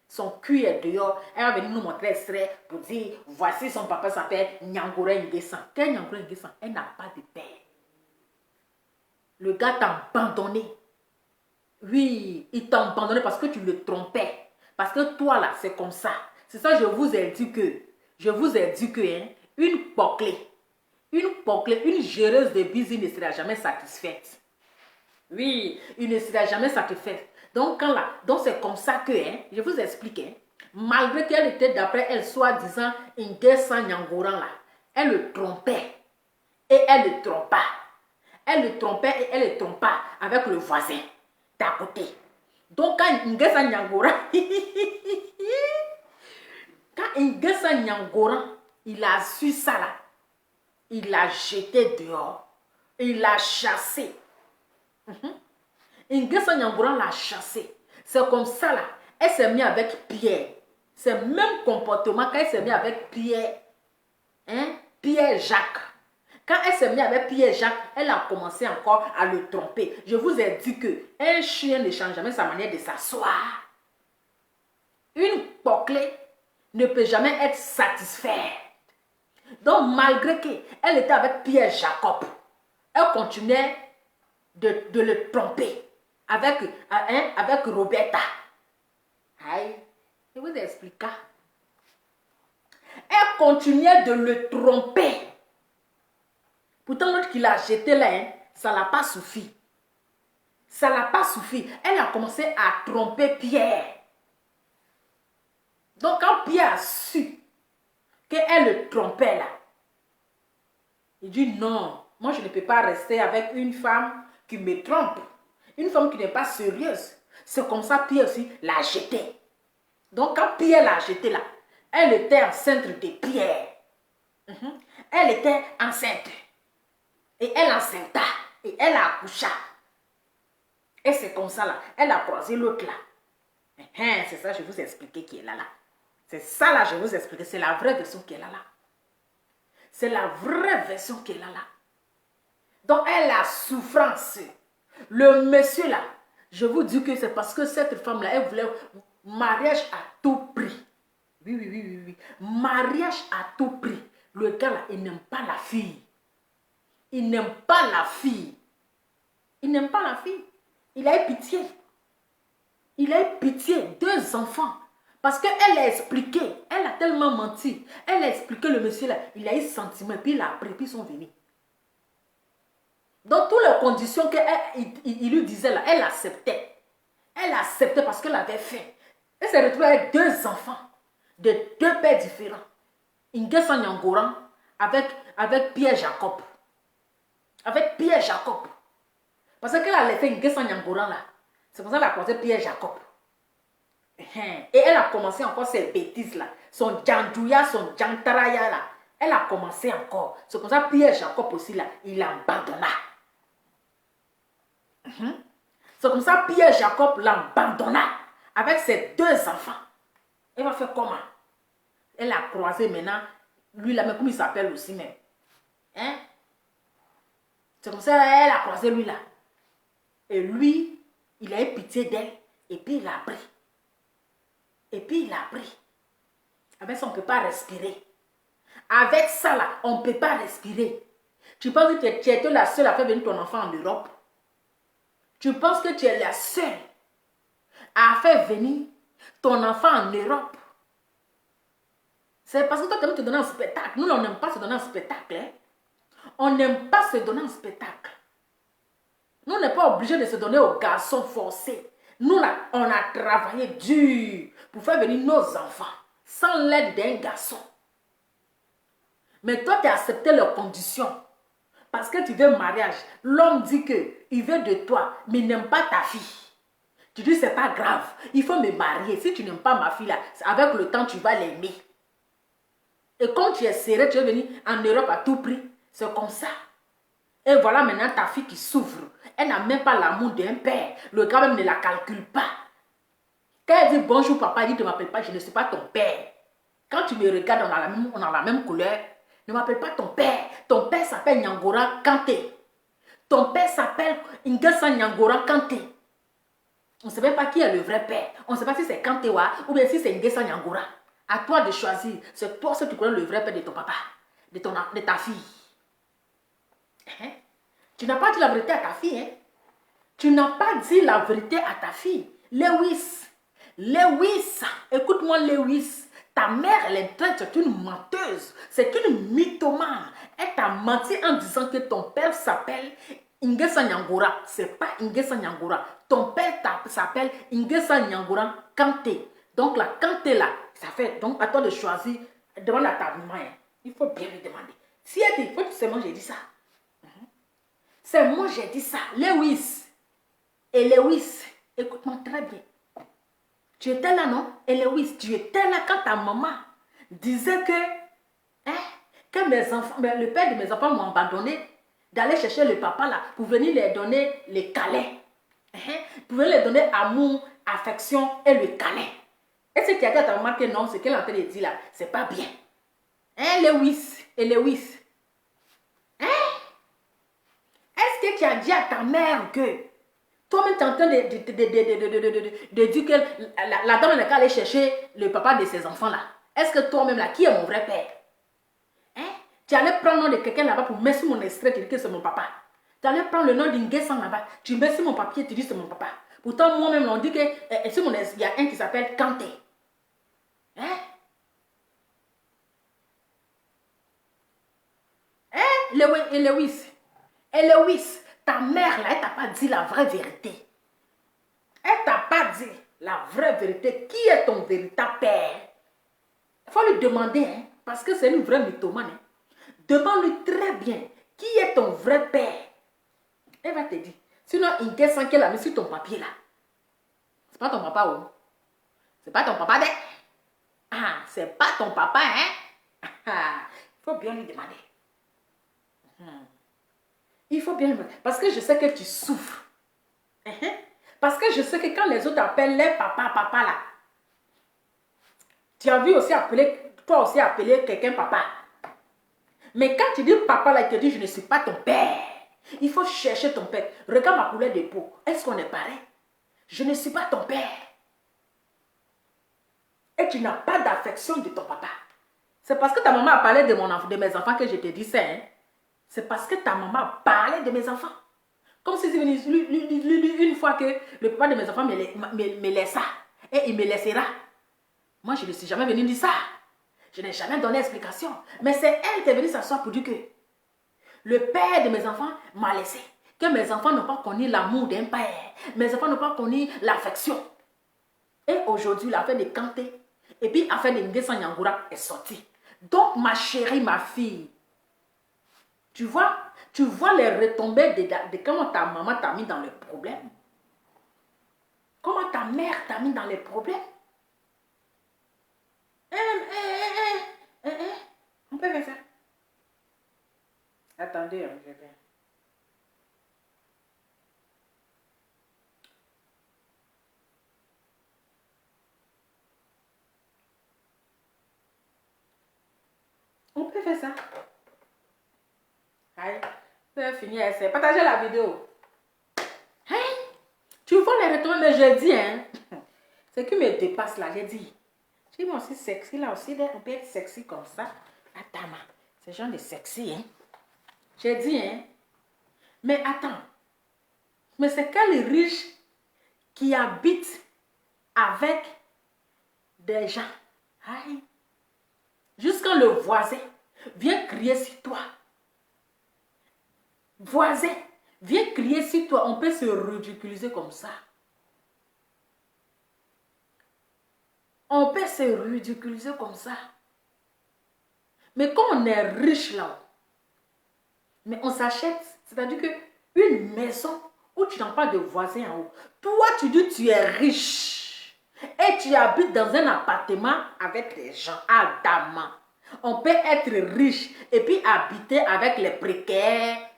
[SPEAKER 1] Son cul est dehors. Elle va venir nous montrer extrait pour dire, voici son papa s'appelle Nyangura Nguessan. Quel Nyangura Nguessan? Elle n'a pas de père. Le gars t'a abandonné. Oui, il t'a abandonné parce que tu le trompais. Parce que toi là, c'est comme ça. C'est ça que je vous ai dit que, hein, une poclée, une géreuse de bise ne sera jamais satisfaite. Oui, il ne sera jamais satisfaite. Donc, c'est comme ça que, hein, je vous explique, hein, malgré qu'elle était d'après elle, soi-disant, Nguessan Nyangura là, elle le trompait. Et elle le trompa. Elle le trompait et elle le trompa avec le voisin d'à côté. Donc, quand Nguessan Nyangura, il a su ça là, il l'a jeté dehors. Il l'a chassé. Nguessan Nyangura l'a chassé. C'est comme ça là. Elle s'est mise avec Pierre. C'est le même comportement quand elle s'est mise avec Pierre. Hein? Pierre-Jacques. Quand elle s'est mise avec Pierre-Jacques, elle a commencé encore à le tromper. Je vous ai dit qu'un chien ne change jamais sa manière de s'asseoir. Une poclée ne peut jamais être satisfaite. Donc malgré qu'elle était avec Pierre-Jacob, elle continuait de le tromper avec Roberta. Aïe, je vous explique. Elle continuait de le tromper. Pourtant, l'autre qui l'a jeté là, hein, ça ne l'a pas suffi. Ça ne l'a pas suffi. Elle a commencé à tromper Pierre. Donc, quand Pierre a su qu'elle le trompait là, il dit non, moi je ne peux pas rester avec une femme qui me trompe. Une femme qui n'est pas sérieuse. C'est comme ça Pierre aussi l'a jeté. Donc quand Pierre l'a jeté là, elle était enceinte de Pierre. Elle était enceinte. Et elle enceinte. Et elle a accouché. Et c'est comme ça là. Elle a croisé l'autre là. C'est ça, je vous ai expliqué qui est là. C'est ça là, je vous ai expliqué. C'est la vraie version qui est là. C'est la vraie version qui est là. Donc elle a souffrance. Le monsieur là, je vous dis que c'est parce que cette femme là, elle voulait mariage à tout prix. Oui. Mariage à tout prix. Le gars là, il n'aime pas la fille. Il n'aime pas la fille. Il n'aime pas la fille. Il a eu pitié. Il a eu pitié. 2 enfants. Parce qu'elle a expliqué. Elle a tellement menti. Elle a expliqué le monsieur là. Il a eu sentiment. Puis il a pris. Puis ils sont venus. Dans toutes les conditions qu'il lui disait là, elle acceptait. Elle acceptait parce qu'elle avait faim. Elle s'est retrouvée avec 2 enfants de 2 pères différents. Ingessa Nyangoran avec Pierre Jacob. Avec Pierre Jacob. Parce qu'elle a laissé Ingessa Nyangoran là. C'est pour ça qu'elle a croisé Pierre Jacob. Et elle a commencé encore ces bêtises là. Son Djandouya, son Djantaraya là. Elle a commencé encore. C'est comme ça Pierre Jacob aussi là, il abandonna. C'est comme ça Pierre Jacob l'abandonna avec ses 2 enfants. Elle va faire comment? Elle a croisé maintenant, lui là, mais comment il s'appelle aussi même? Hein? C'est comme ça elle a croisé lui là. Et lui, il a eu pitié d'elle et puis il a pris. Et puis il a pris. Avec ça, on ne peut pas respirer. Avec ça là, on ne peut pas respirer. Tu penses que tu es la seule à faire venir ton enfant en Europe? Tu penses que tu es la seule à faire venir ton enfant en Europe? C'est parce que toi, tu aimes te donner un spectacle. Nous, on n'aime pas se donner un spectacle. Hein? On n'aime pas se donner un spectacle. Nous, on n'est pas obligé de se donner aux garçons forcés. Nous, là, on a travaillé dur pour faire venir nos enfants sans l'aide d'un garçon. Mais toi, tu as accepté leurs conditions. Parce que tu veux mariage. L'homme dit qu'il veut de toi, mais il n'aime pas ta fille. Tu dis, c'est pas grave. Il faut me marier. Si tu n'aimes pas ma fille, là, avec le temps, tu vas l'aimer. Et quand tu es serré, tu es venu en Europe à tout prix. C'est comme ça. Et voilà maintenant ta fille qui souffre. Elle n'a même pas l'amour d'un père. Le gars même ne la calcule pas. Quand elle dit bonjour papa, elle dit ne m'appelle pas, je ne suis pas ton père. Quand tu me regardes, on a la même couleur. Ne m'appelle pas ton père. Ton père s'appelle Nyangora Kanté. Ton père s'appelle Ingessa Nyangora Kanté. On ne sait même pas qui est le vrai père. On ne sait pas si c'est Kantewa ou bien si c'est Ingessa Nyangora. À toi de choisir. C'est toi seul qui connais le vrai père de ton papa, de ta fille. Hein? Tu n'as pas dit la vérité à ta fille. Hein? Tu n'as pas dit la vérité à ta fille. Lewis, écoute-moi Lewis. Ta mère, elle est traite, c'est une menteuse. C'est une mythomane. Elle t'a menti en disant que ton père s'appelle Ingessa Nyangora. C'est pas Ingessa Nyangora. Ton père s'appelle Ingessa Nyangora Kanté. Donc la Kanté là, ça fait donc à toi de choisir. Demande à ta maman. Il faut bien lui demander. Si elle dit, c'est moi j'ai dit ça. C'est moi j'ai dit ça. Lewis. Et Lewis, écoute-moi très bien. Tu étais là, non? Et Lewis, tu étais là quand ta maman disait que mes enfants, le père de mes enfants m'ont abandonné d'aller chercher le papa là pour venir leur donner les câlins. Pour venir leur donner amour, affection et le câlin. Est-ce que tu as dit à ta maman que non, ce qu'elle est en train de dire là, c'est pas bien? Hein, Lewis et Lewis? Hein? Est-ce que tu as dit à ta mère que toi-même, tu es en train de dire que la dame n'est qu'à aller chercher le papa de ses enfants là. Est-ce que toi-même là, qui est mon vrai père? Hein? Tu allais prendre le nom de quelqu'un là-bas pour mettre sur mon extrait, tu dis que c'est mon papa. Tu allais prendre le nom d'Ingessan là-bas, tu mets sur mon papier, tu dis que c'est mon papa. Pourtant, moi-même, on dit que sur mon extrait, il y a un qui s'appelle Kanté. Hein? Hein? Lewis. Et Lewis. Ta mère, là, elle t'a pas dit la vraie vérité. Elle t'a pas dit la vraie vérité. Qui est ton véritable père? Il faut lui demander, hein, parce que c'est une vraie mythomane. Hein. Demande-lui très bien, qui est ton vrai père? Elle va te dire. Sinon, il y a qu'elle a mis sur ton papier, là. C'est pas ton papa, ou? C'est pas ton papa, ah, c'est pas ton papa, hein? Il faut bien lui demander. Il faut bien, parce que je sais que tu souffres. Parce que je sais que quand les autres appellent les papa là, tu as vu aussi appeler, toi aussi appeler quelqu'un papa. Mais quand tu dis papa là, il te dit je ne suis pas ton père. Il faut chercher ton père. Regarde ma couleur de peau. Est-ce qu'on est pareil? Je ne suis pas ton père. Et tu n'as pas d'affection de ton papa. C'est parce que ta maman a parlé de mes enfants que je te dis ça. Hein? C'est parce que ta maman parlait de mes enfants. Comme si une fois que le papa de mes enfants me laissa. Et il me laissera. Moi, je ne suis jamais venue dire ça. Je n'ai jamais donné explication. Mais c'est elle qui est venue s'asseoir pour dire que le père de mes enfants m'a laissé. que mes enfants n'ont pas connu l'amour d'un père. Mes enfants n'ont pas connu l'affection. Et aujourd'hui, l'affaire de Kanté et puis l'affaire de Nguessan Nyangura est sortie. Donc, ma chérie, ma fille, tu vois les retombées de comment ta maman t'a mis dans les problèmes. Comment ta mère t'a mis dans les problèmes. On peut faire ça. Attendez, je vais. On peut faire ça. Allez, c'est fini. Partagez la vidéo. Hein? Tu vois les retombées, mais je dis, hein. Ce qui me dépasse là, j'ai dit. Je suis aussi sexy là aussi, on peut être sexy comme ça. Attends, c'est genre de sexy, hein. J'ai dit, hein. Mais attends. Mais c'est quel riche qui habite avec des gens. Aïe. Jusqu'à le voisin vient crier sur toi. Voisin, viens crier sur toi. On peut se ridiculiser comme ça. On peut se ridiculiser comme ça. Mais quand on est riche là, mais on s'achète, c'est-à-dire qu'une maison où tu n'as pas de voisin en haut. Toi, tu dis tu es riche et tu habites dans un appartement avec des gens adamants. On peut être riche et puis habiter avec les précaires.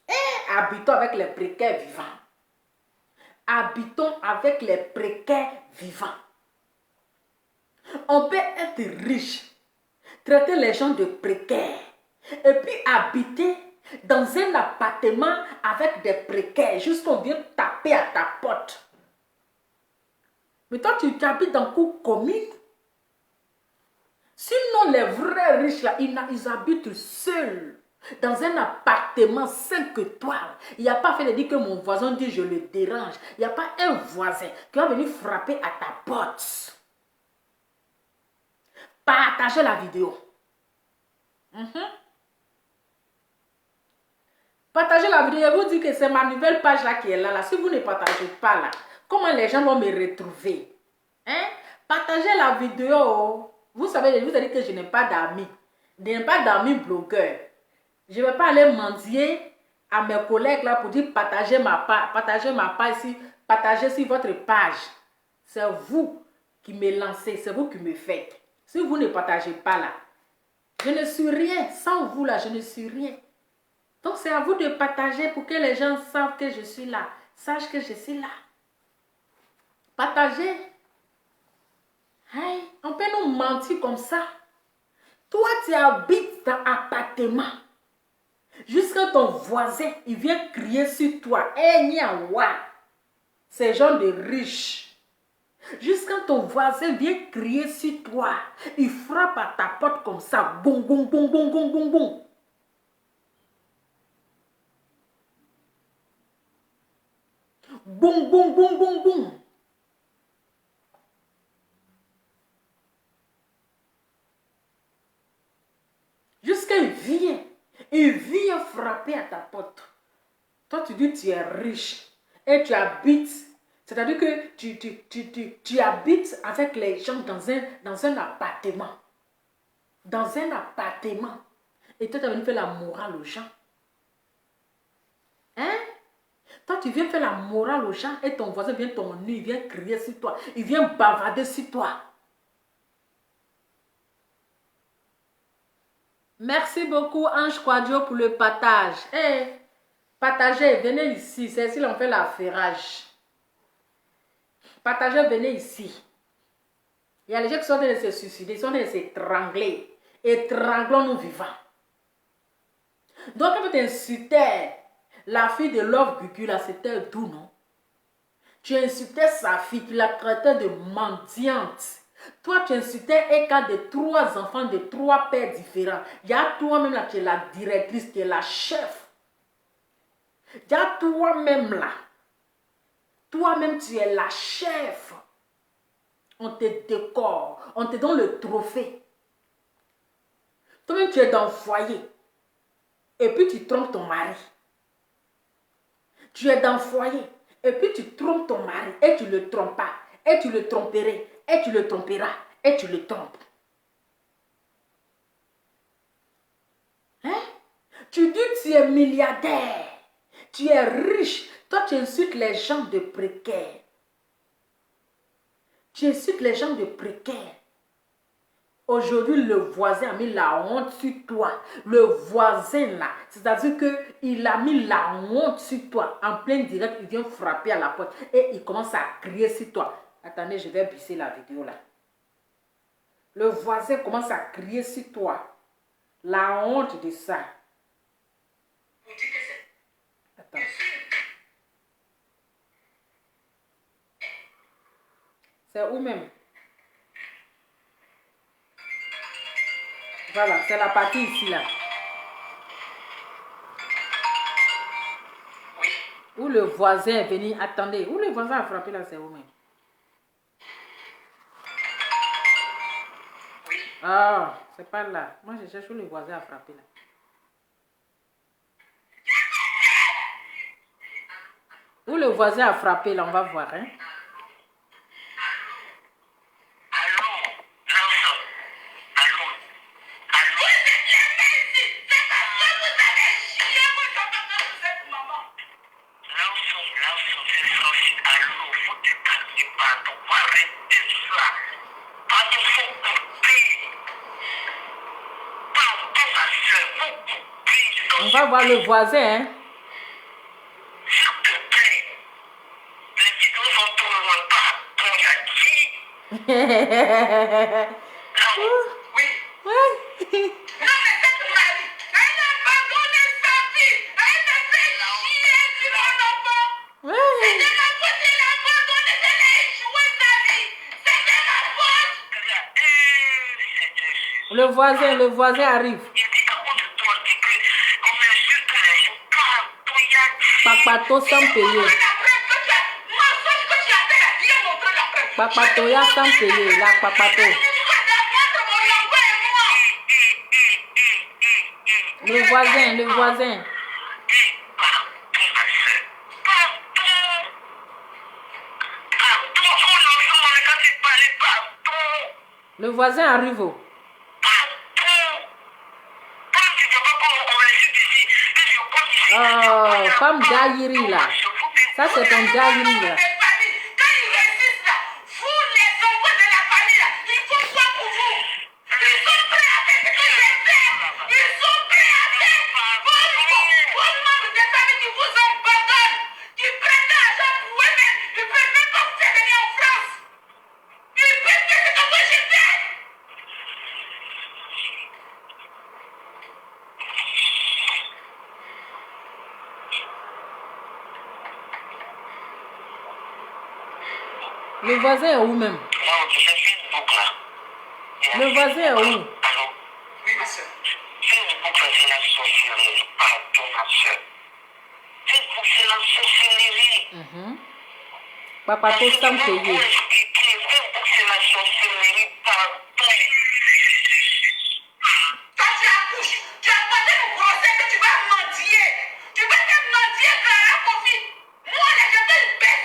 [SPEAKER 1] Et habitons avec les précaires vivants. Habitons avec les précaires vivants. On peut être riche, traiter les gens de précaires et puis habiter dans un appartement avec des précaires jusqu'à qu'on vienne taper à ta porte. Mais toi, tu habites dans cour commune. Sinon, les vrais riches, là, ils habitent seuls. Dans un appartement 5 étoiles. Il n'y a pas fait de dire que mon voisin dit je le dérange. Il n'y a pas un voisin qui va venir frapper à ta porte. Partagez la vidéo. Partagez la vidéo. Je vous dis que c'est ma nouvelle page là qui est là. Si vous ne partagez pas là, comment les gens vont me retrouver? Hein? Partagez la vidéo. Vous savez, je vous ai dit que je n'ai pas d'amis. Je n'ai pas d'amis blogueurs. Je ne vais pas aller mendier à mes collègues là pour dire partagez ma page ici, partagez sur votre page. C'est vous qui me lancez, c'est vous qui me faites. Si vous ne partagez pas là, je ne suis rien. Sans vous là, je ne suis rien. Donc c'est à vous de partager pour que les gens savent que je suis là. Sachent que je suis là. Partagez. Hey, on peut nous mentir comme ça. Toi, tu habites dans un appartement. Jusqu'à ton voisin, il vient crier sur toi. C'est genre de riche. Jusqu'à ton voisin vient crier sur toi. Il frappe à ta porte comme ça. Boum, boum, boum, boum, boum, boum, boum. Boum, boum, boum, boum, boum. Jusqu'à il vient frapper à ta porte. Toi, tu dis tu es riche et tu habites. C'est-à-dire que tu habites avec les gens dans un appartement. Dans un appartement. Et toi, tu es venu faire la morale aux gens. Hein? Toi, tu viens faire la morale aux gens et ton voisin vient ton nu, il vient crier sur toi. Il vient bavarder sur toi. Merci beaucoup, Ange Quadio, pour le partage. Hey, partagez, venez ici. C'est ici qu'on fait l'affairage. Partagez, venez ici. Il y a les gens qui sont en train de se suicider, ils sont en train de s'étrangler. Étranglons-nous vivants. Donc, quand tu insultais la fille de Love Gugu, là, c'était doux, non? Tu insultais sa fille, tu la traitais de mendiante. Toi, tu insultais un cas de 3 enfants de 3 pères différents. Il y a toi-même là, tu es la directrice, tu es la chef. Il y a toi-même là. Toi-même, tu es la chef. On te décore. On te donne le trophée. Toi-même, tu es dans le foyer. Et puis, tu trompes ton mari. Tu es dans le foyer. Et puis tu trompes ton mari. Et tu ne le trompes pas. Et tu le tromperais. Et tu le tromperas. Et tu le trompes. Hein? Tu dis que tu es milliardaire. Tu es riche. Toi, tu insultes les gens de précaires. Tu insultes les gens de précaires. Aujourd'hui, le voisin a mis la honte sur toi. Le voisin là, c'est-à-dire qu'il a mis la honte sur toi. En plein direct, il vient frapper à la porte et il commence à crier sur toi. Attendez, je vais baisser la vidéo là. Le voisin commence à crier sur toi. La honte de ça. Attends. C'est où même? Voilà, c'est la partie ici là. Où le voisin est venu. Attendez, où le voisin a frappé là, c'est où même? Ah, c'est pas là. Moi, je cherche où le voisin a frappé là. Où le voisin a frappé là, on va voir, hein. On va voir le voisin, hein.
[SPEAKER 2] S'il te plaît, les vidéos sont pour le repas. Oui. Non, mais c'est ton mari. Elle a abandonné sa fille. Elle t'a fait chier sur mon enfant. C'est de ma faute, elle a abandonné. Elle a échoué sa vie. C'est de ma faute.
[SPEAKER 1] Le voisin arrive. Papato sans payer. Papato ya sans payer. La papato. Le voisin. Le voisin arrive. Oh, femme Gaïri là. Ça c'est ton Gaïri là. Le voisin est où même? Le voisin est où?
[SPEAKER 2] Oui, ma soeur. C'est la sorcellerie. Pardon, ma soeur. C'est la sorcellerie.
[SPEAKER 1] Papato sans payer.
[SPEAKER 2] C'est la sorcellerie. Pardon. Quand tu accouches, tu as pas de grossesse que tu vas mendier. Tu vas te mendier, Clara, mon fils. Moi, là, je fais une bête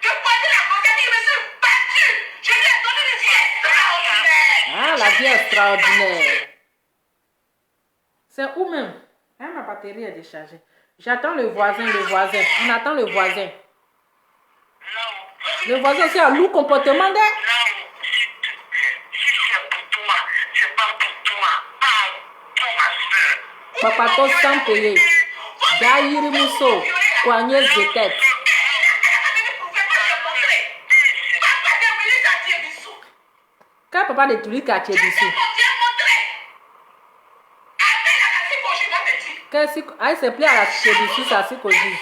[SPEAKER 2] de poser la grossesse. Je me suis battue. Je lui ai donné une vie extraordinaire.
[SPEAKER 1] Ah, la vie extraordinaire. C'est où même? Ah, ma batterie est déchargée. J'attends le voisin. On attend le voisin. Le voisin aussi a un lourd comportement de...
[SPEAKER 2] Si c'est pour toi, c'est pas pour toi. Pardon, ma soeur.
[SPEAKER 1] Papato sans payer. Gaïri Mousso. Coigneuse de tête. Quand papa de tous quartier d'ici. Qu'est-ce se plaît à la chez d'ici, ça c'est connu.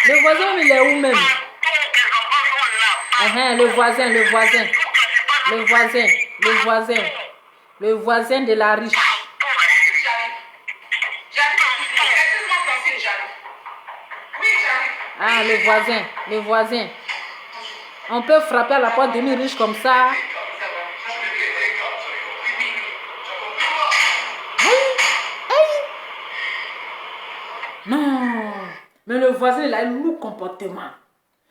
[SPEAKER 1] Le voisin, il est où même? Le voisin de la riche. Ah, le voisin. On peut frapper à la porte, devenir riche comme ça. Non. Mais le voisin, il a un lourd comportement.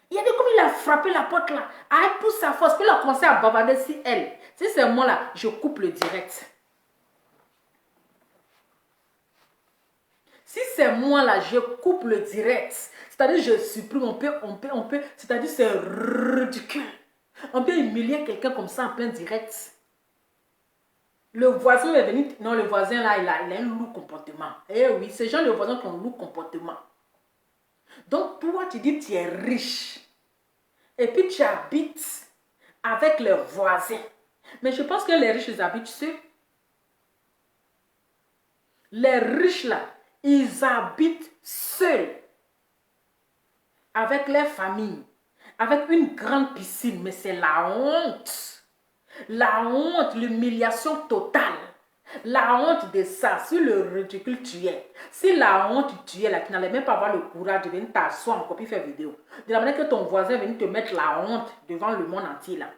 [SPEAKER 1] Il a dit comme il a frappé la porte là. Avec toute sa force. Puis il a commencé à bavarder sur elle. Si c'est moi là, je coupe le direct. Si c'est moi là, je coupe le direct. C'est-à-dire je supprime, on peut. C'est-à-dire c'est ridicule. On peut humilier quelqu'un comme ça en plein direct. Le voisin est venu. Non, le voisin là, il a un lourd comportement. Eh oui, ces gens, le voisin qui ont un lourd comportement. Donc toi, tu dis tu es riche. Et puis tu habites avec les voisins. Mais je pense que les riches, ils habitent seuls. Les riches là, ils habitent seuls. Avec leur famille. Avec une grande piscine. Mais c'est la honte. La honte, l'humiliation totale. La honte de ça, si le ridicule tu es, si la honte tu es là, tu n'allais même pas avoir le courage de venir t'asseoir encore puis faire vidéo. De la manière que ton voisin est venu te mettre la honte devant le monde entier là.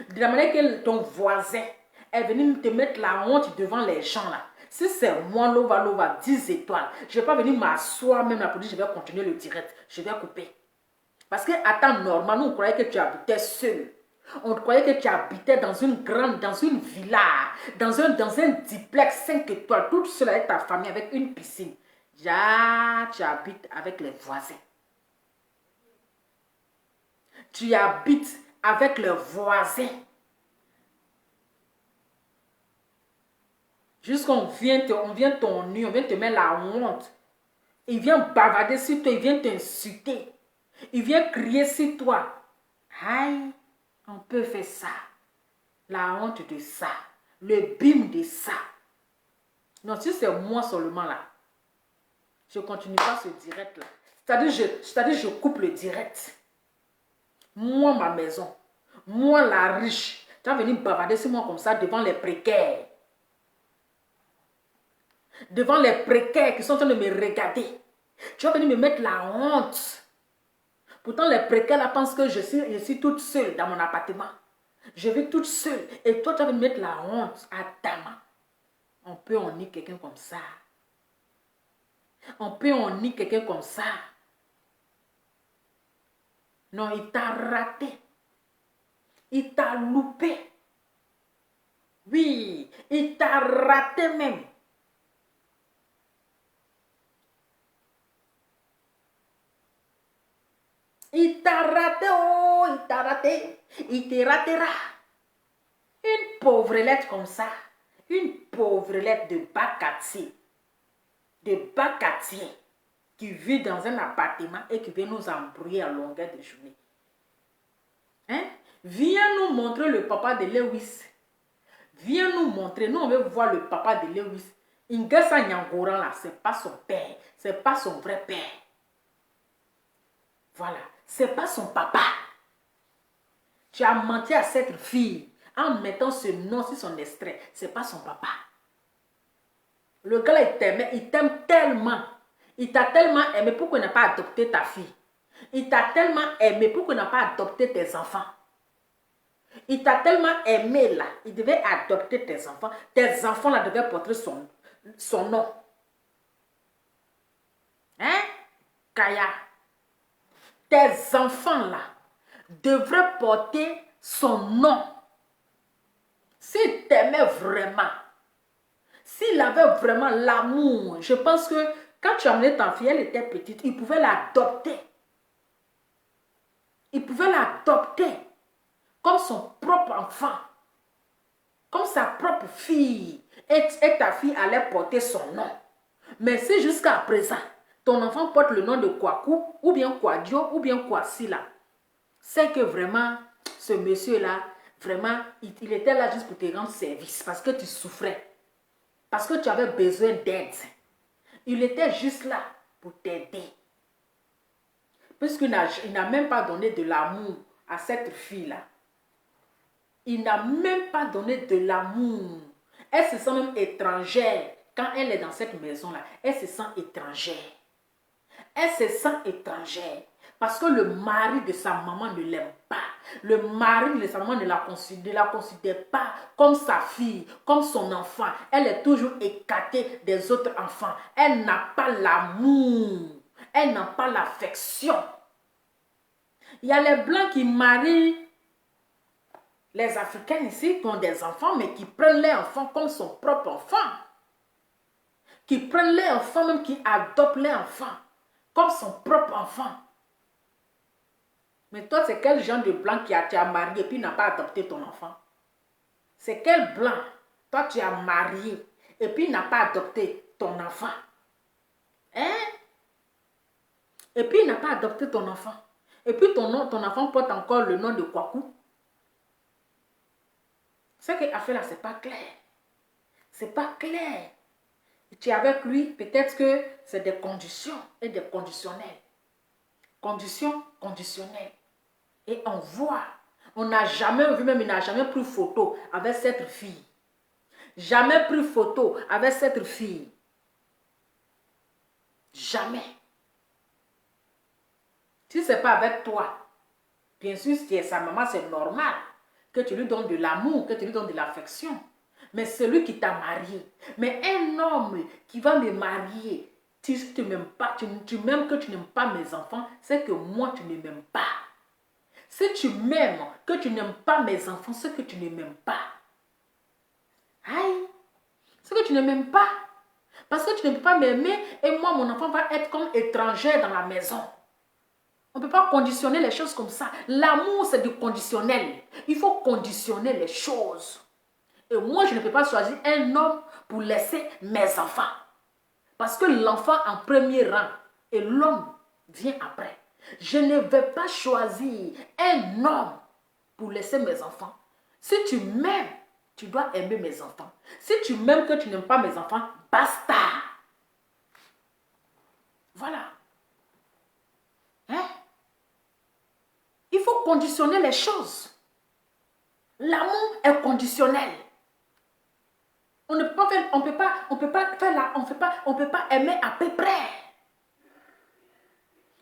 [SPEAKER 1] De la manière que ton voisin est venu te mettre la honte devant les gens là. Si c'est moi, Lova, 10 étoiles, je ne vais pas venir m'asseoir même là pour dire je vais continuer le direct, je vais couper. Parce que à temps normal, nous on croyait que tu habitais seul. On croyait que tu habitais dans une villa, dans un duplex 5 étoiles, toute seule avec ta famille, avec une piscine. Ya, tu habites avec les voisins. Tu habites avec les voisins. Jusqu'on vient t'ennuyer, on vient te mettre la honte. Il vient bavarder sur toi, il vient t'insulter. Il vient crier sur toi. Aïe. On peut faire ça. La honte de ça. Le bim de ça. Non, si c'est moi seulement là, je ne continue pas ce direct là. C'est-à-dire je coupe le direct. Moi, ma maison. Moi, la riche. Tu vas venir bavarder sur moi comme ça devant les précaires. Devant les précaires qui sont en train de me regarder. Tu vas venir me mettre la honte. Pourtant, les précaires là pensent que je suis toute seule dans mon appartement. Je vais toute seule. Et toi, tu vas me mettre la honte à Dama. On peut en nier quelqu'un comme ça. On peut en nier quelqu'un comme ça. Non, il t'a raté. Il t'a loupé. Oui, il t'a raté même. Il t'a raté, oh, il t'a raté. Il te ratera. Une pauvrelette comme ça. Une pauvrelette de bas-quartier. De bas-quartier. Qui vit dans un appartement et qui vient nous embrouiller à longueur de journée. Hein? Viens nous montrer le papa de Lewis. Viens nous montrer. Nous, on veut voir le papa de Lewis. Ingessa Nyangoran là, c'est pas son père. C'est pas son vrai père. Voilà. C'est pas son papa. Tu as menti à cette fille en mettant ce nom sur son extrait. C'est pas son papa. Le gars là, il t'aime tellement. Il t'a tellement aimé pour qu'il n'a pas adopté ta fille. Il t'a tellement aimé pour qu'il n'a pas adopté tes enfants. Il t'a tellement aimé là. Il devait adopter tes enfants. Tes enfants là devaient porter son nom. Hein? Kaya. Tes enfants là devraient porter son nom. S'il t'aimait vraiment, s'il avait vraiment l'amour, je pense que quand tu as amené ta fille, elle était petite, il pouvait l'adopter. Il pouvait l'adopter comme son propre enfant, comme sa propre fille. Et ta fille allait porter son nom. Mais si jusqu'à présent, ton enfant porte le nom de Kwaku, ou bien Kwadio, ou bien Kwasi là, c'est que vraiment, ce monsieur-là, vraiment, il était là juste pour te rendre service, parce que tu souffrais, parce que tu avais besoin d'aide. Il était juste là pour t'aider. Puisqu'il n'a même pas donné de l'amour à cette fille-là. Il n'a même pas donné de l'amour. Elle se sent même étrangère. Quand elle est dans cette maison-là, elle se sent étrangère. Elle se sent étrangère. Parce que le mari de sa maman ne l'aime pas. Le mari de sa maman ne la considère pas comme sa fille, comme son enfant. Elle est toujours écartée des autres enfants. Elle n'a pas l'amour. Elle n'a pas l'affection. Il y a les Blancs qui marient les Africains ici qui ont des enfants, mais qui prennent les enfants comme son propre enfant. Qui prennent les enfants, même qui adoptent les enfants comme son propre enfant. Mais toi, c'est quel genre de Blanc qui tu as marié et puis n'a pas adopté ton enfant? C'est quel Blanc? Toi, tu as marié et puis n'a pas adopté ton enfant. Hein? Et puis il n'a pas adopté ton enfant. Et puis ton enfant porte encore le nom de Kwaku. Ce qu'il a fait là, c'est pas clair. C'est pas clair. Tu es avec lui, peut-être que c'est des conditions et des conditionnels. Conditions conditionnelles. Et on voit, on n'a jamais vu, même il n'a jamais pris photo avec cette fille. Jamais pris photo avec cette fille. Jamais. Si ce n'est pas avec toi, bien sûr, si tu es sa maman, c'est normal que tu lui donnes de l'amour, que tu lui donnes de l'affection. Mais celui qui t'a marié, mais un homme qui va me marier, si tu m'aimes pas, tu m'aimes que tu n'aimes pas mes enfants, c'est que moi tu ne m'aimes pas. Si tu m'aimes, que tu n'aimes pas mes enfants, c'est que tu ne m'aimes pas. Aïe, c'est que tu ne m'aimes pas. Parce que tu ne peux pas m'aimer et moi, mon enfant va être comme étranger dans la maison. On ne peut pas conditionner les choses comme ça. L'amour, c'est du conditionnel. Il faut conditionner les choses. Et moi, je ne peux pas choisir un homme pour laisser mes enfants. Parce que l'enfant en premier rang et l'homme vient après. Je ne vais pas choisir un homme pour laisser mes enfants. Si tu m'aimes, tu dois aimer mes enfants. Si tu m'aimes que tu n'aimes pas mes enfants, basta. Voilà. Hein? Il faut conditionner les choses. L'amour est conditionnel. On ne peut pas faire, on peut pas aimer à peu près.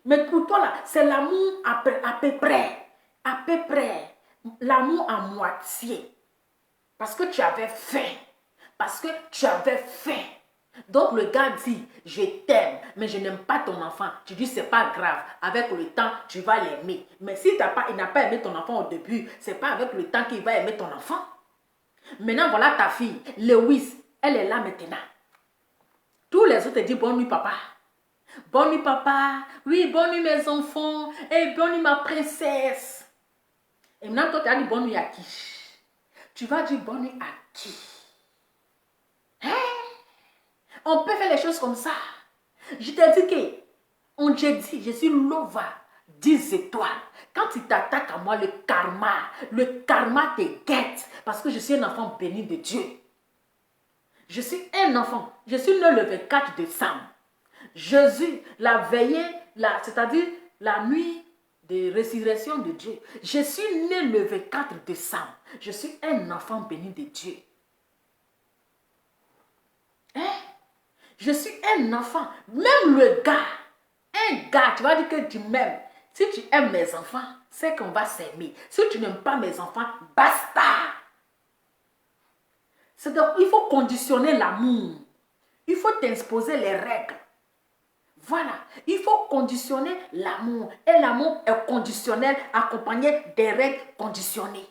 [SPEAKER 1] Mais pour toi là, c'est l'amour à peu près, l'amour à moitié. Parce que tu avais faim. Donc le gars dit, je t'aime, mais je n'aime pas ton enfant. Tu dis, c'est pas grave. Avec le temps, tu vas l'aimer. Mais si il n'a pas aimé ton enfant au début, c'est pas avec le temps qu'il va aimer ton enfant. Maintenant, voilà ta fille, Lewis, elle est là maintenant. Tous les autres disent, bonne nuit papa. Bonne nuit papa. Oui, bonne nuit mes enfants. Et bonne nuit ma princesse. Et maintenant, toi, tu as dit bonne nuit à qui? Tu vas dire bonne nuit à qui? Hein? On peut faire les choses comme ça. Je t'ai dit que, je suis Lova, 10 étoiles. Quand tu t'attaques à moi, le karma te guette. Parce que je suis un enfant béni de Dieu. Je suis un enfant. Je suis né le 24 décembre. Jésus, la veillée, c'est-à-dire la nuit de résurrection de Dieu. Je suis né le 24 décembre. Je suis un enfant béni de Dieu. Hein? Je suis un enfant. Même le gars, un gars, tu vas dire que tu m'aimes. Si tu aimes mes enfants, c'est qu'on va s'aimer. Si tu n'aimes pas mes enfants, basta. Il faut conditionner l'amour. Il faut t'imposer les règles. Voilà. Il faut conditionner l'amour. Et l'amour est conditionnel, accompagné des règles conditionnées.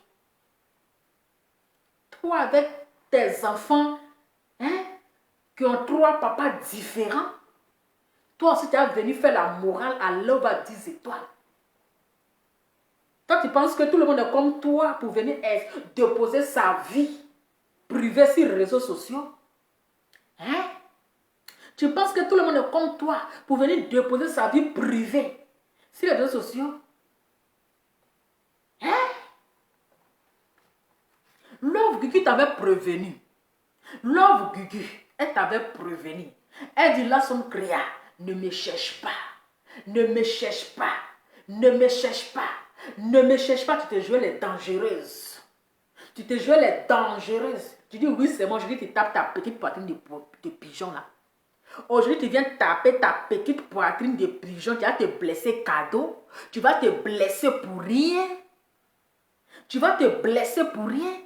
[SPEAKER 1] Toi, avec tes enfants, hein, qui ont 3 papas différents, toi aussi, tu es venu faire la morale à Lova 10 étoiles. Toi, tu penses que tout le monde est comme toi pour venir déposer sa vie privée sur les réseaux sociaux? Hein? Tu penses que tout le monde est comme toi pour venir déposer sa vie privée sur les réseaux sociaux? Hein? Love Gugu t'avait prévenu. Love Gugu, elle t'avait prévenu. Elle dit là, son créa, ne me cherche pas. Ne me cherche pas. Ne me cherche pas. Ne me cherche pas, tu te joues les dangereuses. Tu te joues les dangereuses. Tu dis oui, c'est moi. Je dis, tu tapes ta petite poitrine de pigeon là. Aujourd'hui, tu viens taper ta petite poitrine de pigeon. Tu vas te blesser cadeau. Tu vas te blesser pour rien. Tu vas te blesser pour rien.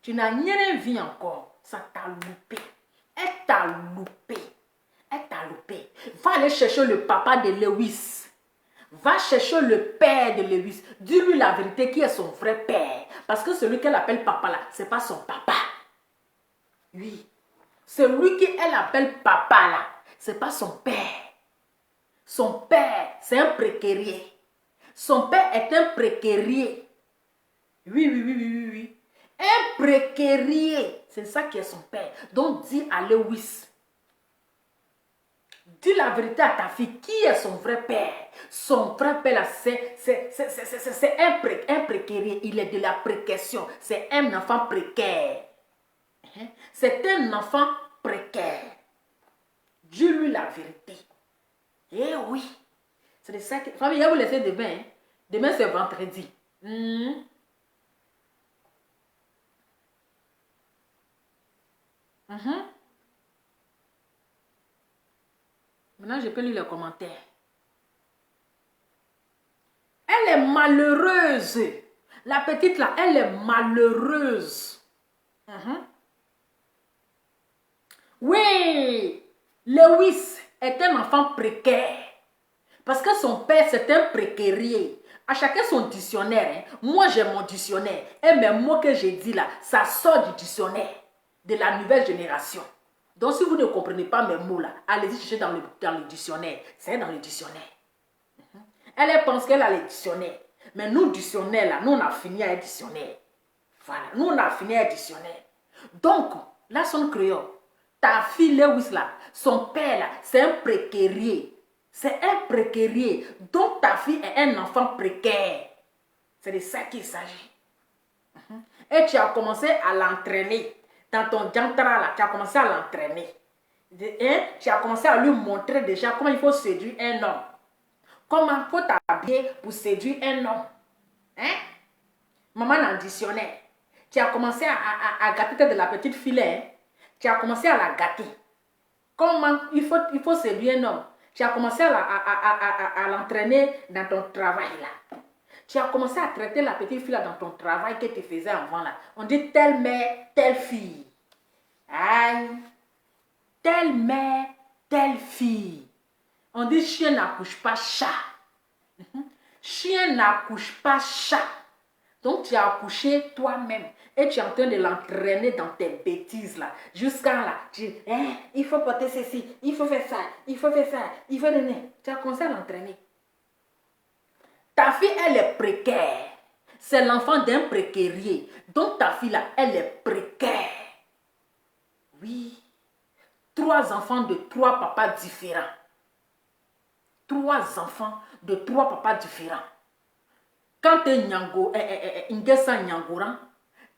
[SPEAKER 1] Tu n'as rien vu encore. Ça t'a loupé. Elle t'a loupé. Elle t'a loupé. Va aller chercher le papa de Lewis. Va chercher le père de Lewis. Dis-lui la vérité qui est son vrai père. Parce que celui qu'elle appelle papa là, ce n'est pas son papa. Oui. Celui qu'elle appelle papa là, ce n'est pas son père. Son père, c'est un préquérier. Son père est un préquérier. Oui. Un préquérier. C'est ça qui est son père. Donc dis à Lewis. Dis la vérité à ta fille. Qui est son vrai père? Son vrai père là, c'est un préquérier. Il est de la précaution. C'est un enfant précaire. C'est un enfant précaire. Dis-lui la vérité. Eh oui. C'est de ça que... Famille, je vais vous laisser demain. Hein? Demain, c'est vendredi. Maintenant, je peux lire les commentaires. Elle est malheureuse. La petite là, elle est malheureuse. Oui, Lewis est un enfant précaire. Parce que son père, c'est un préquérier. À chacun son dictionnaire. Hein. Moi, j'ai mon dictionnaire. Et mes mots que j'ai dit là, ça sort du dictionnaire de la nouvelle génération. Donc, si vous ne comprenez pas mes mots là, allez-y chercher dans le dictionnaire. C'est dans le dictionnaire. Elle pense qu'elle a le dictionnaire. Mais nous, dictionnaire là, nous, on a fini à un dictionnaire. Voilà, nous, on a fini à un dictionnaire. Donc, là, son créole. Ta fille Lewis là, son père là, c'est un préquérier. C'est un préquérier. Donc ta fille est un enfant précaire. C'est de ça qu'il s'agit. Et tu as commencé à l'entraîner. Dans ton jantra là, tu as commencé à l'entraîner. Tu as commencé à lui montrer déjà comment il faut séduire un homme. Comment il faut t'habiller pour séduire un homme. Hein? Maman dans le dictionnaire. Tu as commencé à gâter de la petite fille. Hein? Tu as commencé à la gâter. Comment il faut séduire un homme. Tu as commencé à l'entraîner dans ton travail là. Tu as commencé à traiter la petite fille là dans ton travail que tu faisais avant là. On dit telle mère, telle fille. Aïe. Telle mère, telle fille. On dit chien n'accouche pas chat. Chien n'accouche pas chat. Donc tu as accouché toi-même. Et tu es en train de l'entraîner dans tes bêtises là. Jusqu'à là, tu dis, il faut porter ceci, il faut faire ça, il faut faire ça, il faut donner. Tu as commencé à l'entraîner. Ta fille, elle est précaire. C'est l'enfant d'un préquérier. Donc ta fille là, elle est précaire. Oui. 3 enfants de 3 papas différents. 3 enfants de 3 papas différents. Quand tu es Nyango, Ngessa Nyangoran,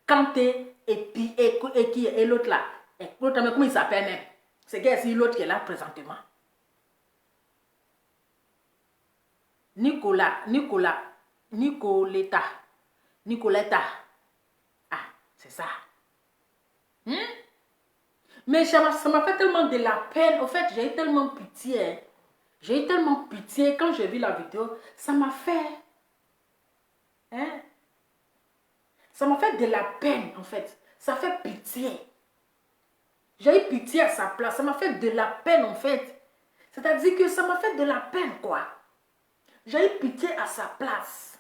[SPEAKER 1] quand tu es et l'autre là, l'autre là, comment il s'appelle même? C'est l'autre qui est là présentement. Nicoletta. Ah, c'est ça. Mais ça m'a fait tellement de la peine. En fait, j'ai eu tellement pitié. Hein. J'ai eu tellement pitié quand j'ai vu la vidéo. Ça m'a fait... Hein? Ça m'a fait de la peine, en fait. Ça fait pitié. J'ai eu pitié à sa place. Ça m'a fait de la peine, en fait. C'est-à-dire que ça m'a fait de la peine, quoi. J'ai eu pitié à sa place.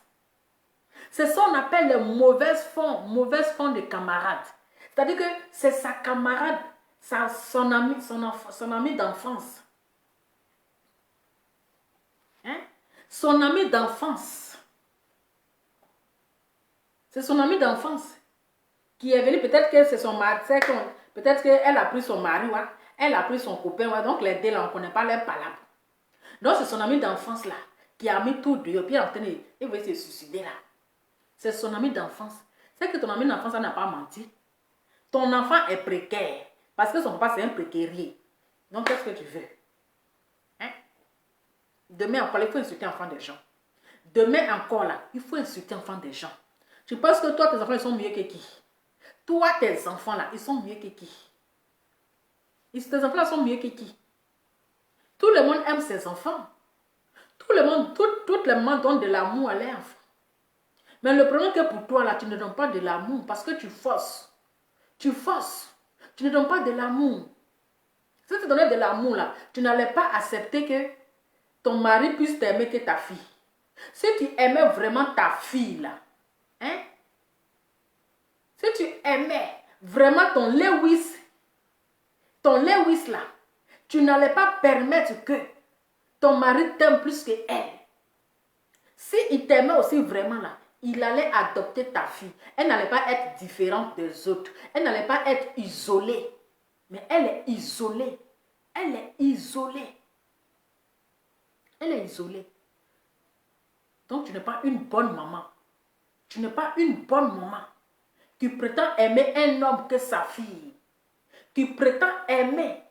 [SPEAKER 1] C'est ça qu'on appelle les mauvaises fonds de camarades. C'est-à-dire que c'est sa camarade, son ami d'enfance. Hein? Son ami d'enfance. C'est son ami d'enfance qui est venu, peut-être que c'est son mari, peut-être qu'elle a pris son mari, ouais, elle a pris son copain, ouais, donc les deux là, on ne connaît pas leur palabre. Donc c'est son ami d'enfance là, qui a mis tout dehors, puis il veut se suicider là. C'est son ami d'enfance. C'est que ton ami d'enfance n'a pas menti. Ton enfant est précaire, parce que son papa c'est un précairier. Donc qu'est-ce que tu veux? Hein? Demain encore, il faut insulter l'enfant des gens. Demain encore là, il faut insulter l'enfant des gens. Tu penses que toi, tes enfants, ils sont mieux que qui? Toi, tes enfants là, ils sont mieux que qui? Tes enfants sont mieux que qui? Tout le monde aime ses enfants. Tout le monde, toutes les mamans donnent de l'amour à leurs enfants. Mais le problème est que pour toi, là, tu ne donnes pas de l'amour parce que tu forces. Tu forces. Tu ne donnes pas de l'amour. Si tu donnais de l'amour, là, tu n'allais pas accepter que ton mari puisse t'aimer que ta fille. Si tu aimais vraiment ta fille, là, hein? Si tu aimais vraiment ton Lewis, là, tu n'allais pas permettre que ton mari t'aime plus que elle. Si il t'aimait aussi vraiment, là, il allait adopter ta fille. Elle n'allait pas être différente des autres. Elle n'allait pas être isolée. Mais elle est isolée. Elle est isolée. Elle est isolée. Donc, tu n'es pas une bonne maman. Tu n'es pas une bonne maman qui prétend aimer un homme que sa fille. Qui prétend aimer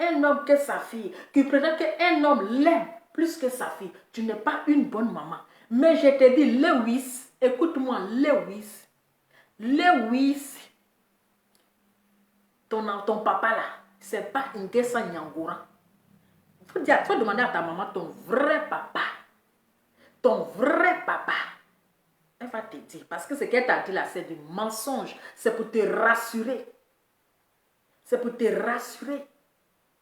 [SPEAKER 1] un homme que sa fille. Qui prétend qu'un homme l'aime plus que sa fille. Tu n'es pas une bonne maman. Mais je te dis, Lewis, écoute-moi, Lewis, ton papa là, c'est pas une Ngessa Nyangora. Faut demander à ta maman ton vrai papa. Ton vrai papa. Elle va te dire. Parce que ce qu'elle t'a dit là, c'est du mensonge. C'est pour te rassurer. C'est pour te rassurer.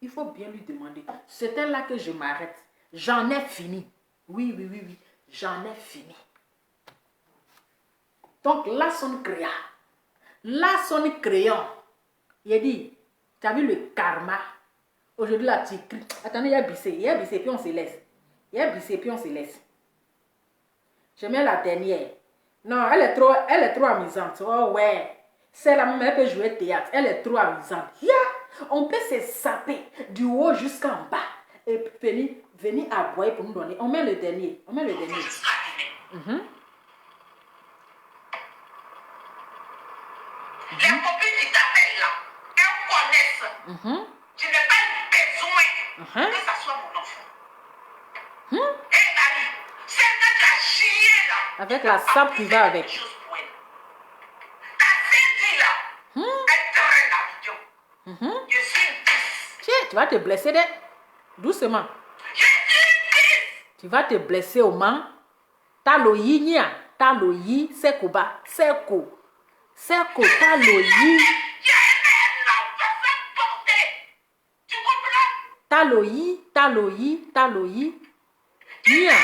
[SPEAKER 1] Il faut bien lui demander. C'était là que je m'arrête. J'en ai fini. Oui. J'en ai fini. Donc là, son créa. Là, son crayon. Il a dit, tu as vu le karma. Aujourd'hui, là, tu cries. Attendez, il y a bissé, puis on se laisse. J'aime bien la dernière. Non, elle est trop amusante. Oh ouais. C'est la même, elle peut jouer théâtre. Elle est trop amusante. Yeah. On peut se saper du haut jusqu'en bas. Et venir aboyer pour nous donner. On met le dernier.
[SPEAKER 2] Les copines qui t'appellent là, elles connaissent. Tu n'as pas besoin que ça soit mon enfant. Hé Marie, celle que tu as chié là.
[SPEAKER 1] Avec la sape qui va avec.
[SPEAKER 2] Ta ceinture là, elle traîne à Abidjan. Je suis une pisse.
[SPEAKER 1] Tiens, tu vas te blesser doucement.
[SPEAKER 2] Je suis une pisse.
[SPEAKER 1] Tu vas te blesser au man. Taloyi nia, taloyi sekoba, seko, taloyi. Taloyi. Nia.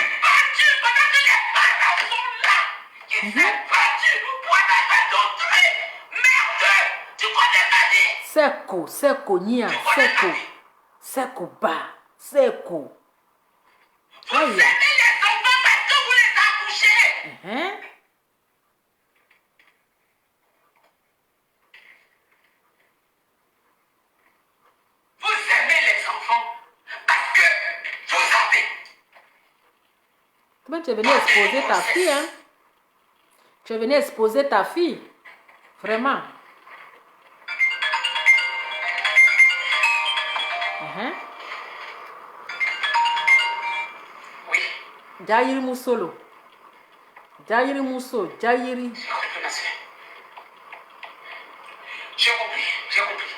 [SPEAKER 1] Seko, nia, seko ba, seko.
[SPEAKER 2] Vous aimez les enfants parce que vous les accouchez. Vous aimez les enfants parce que vous avez.
[SPEAKER 1] Comment tu es venu exposer ta fille, hein? Tu es venu exposer ta fille. Vraiment.
[SPEAKER 2] Oui.
[SPEAKER 1] Jairi Musolo. Jairi Muso. Jairi.
[SPEAKER 2] J'ai compris. J'ai compris.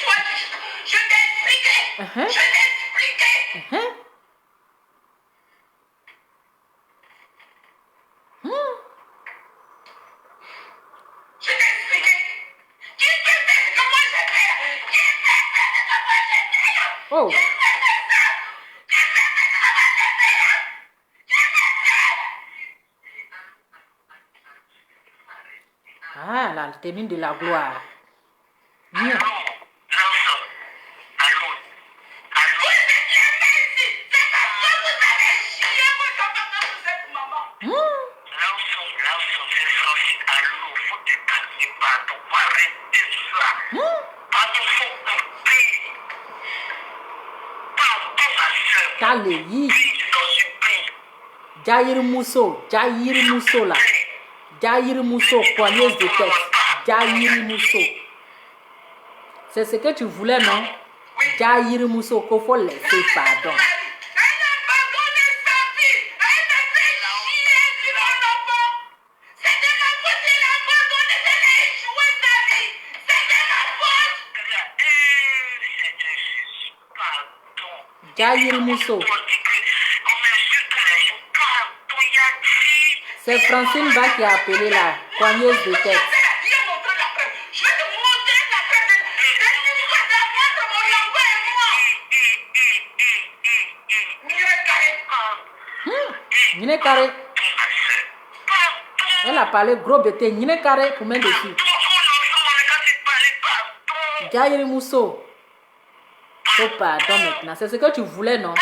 [SPEAKER 2] Toi, je t'ai expliqué.
[SPEAKER 1] Oh. Ah, la tenue de la gloire. Bien. Taleyi. Jairi Muso là. Jairi Muso, poigneuse de tête. Jairi Muso. C'est ce que tu voulais, non? Jairi Muso, qu'il faut laisser, pardon. Jair Mousso. C'est Francine Ba qui a appelé la coigneuse de tête. Nine carré. Elle a parlé gros bêté. Nine carré pour mettre dessus. Jair Mousso. Oh pardon maintenant. C'est ce que tu voulais, non?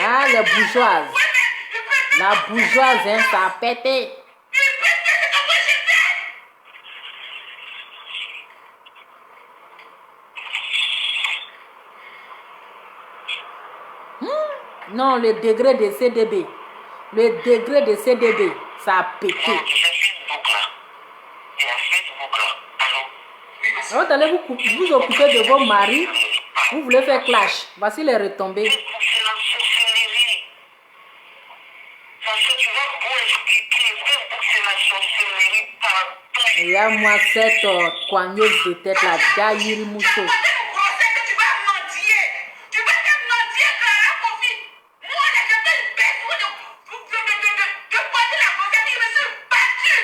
[SPEAKER 1] Ah, les bourgeoises. La bourgeoise, hein, ça a pété. Non, le degré de CDB. Le degré de CDB, ça a pété. Alors, allez vous occuper de vos maris. Vous voulez faire clash. Voici les retombées. Il y a moi cette coigneuse de tête là, Jair Mousso.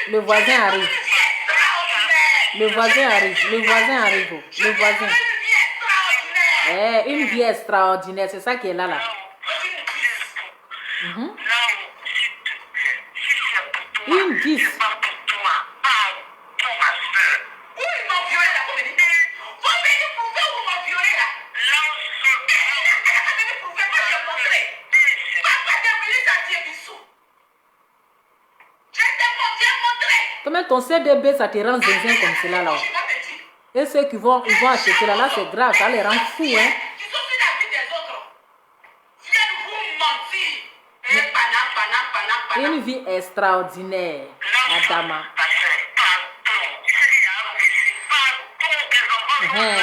[SPEAKER 1] Le voisin arrive. Le voisin arrive. Le voisin arrive. Le voisin. Une vie extraordinaire. C'est ça qui est là. Une 10. Comment ton CDB, ça te rend zinzin comme cela là. Et ceux qui vont acheter là, c'est grave, ça les rend fous, hein. Une vie extraordinaire, Adama.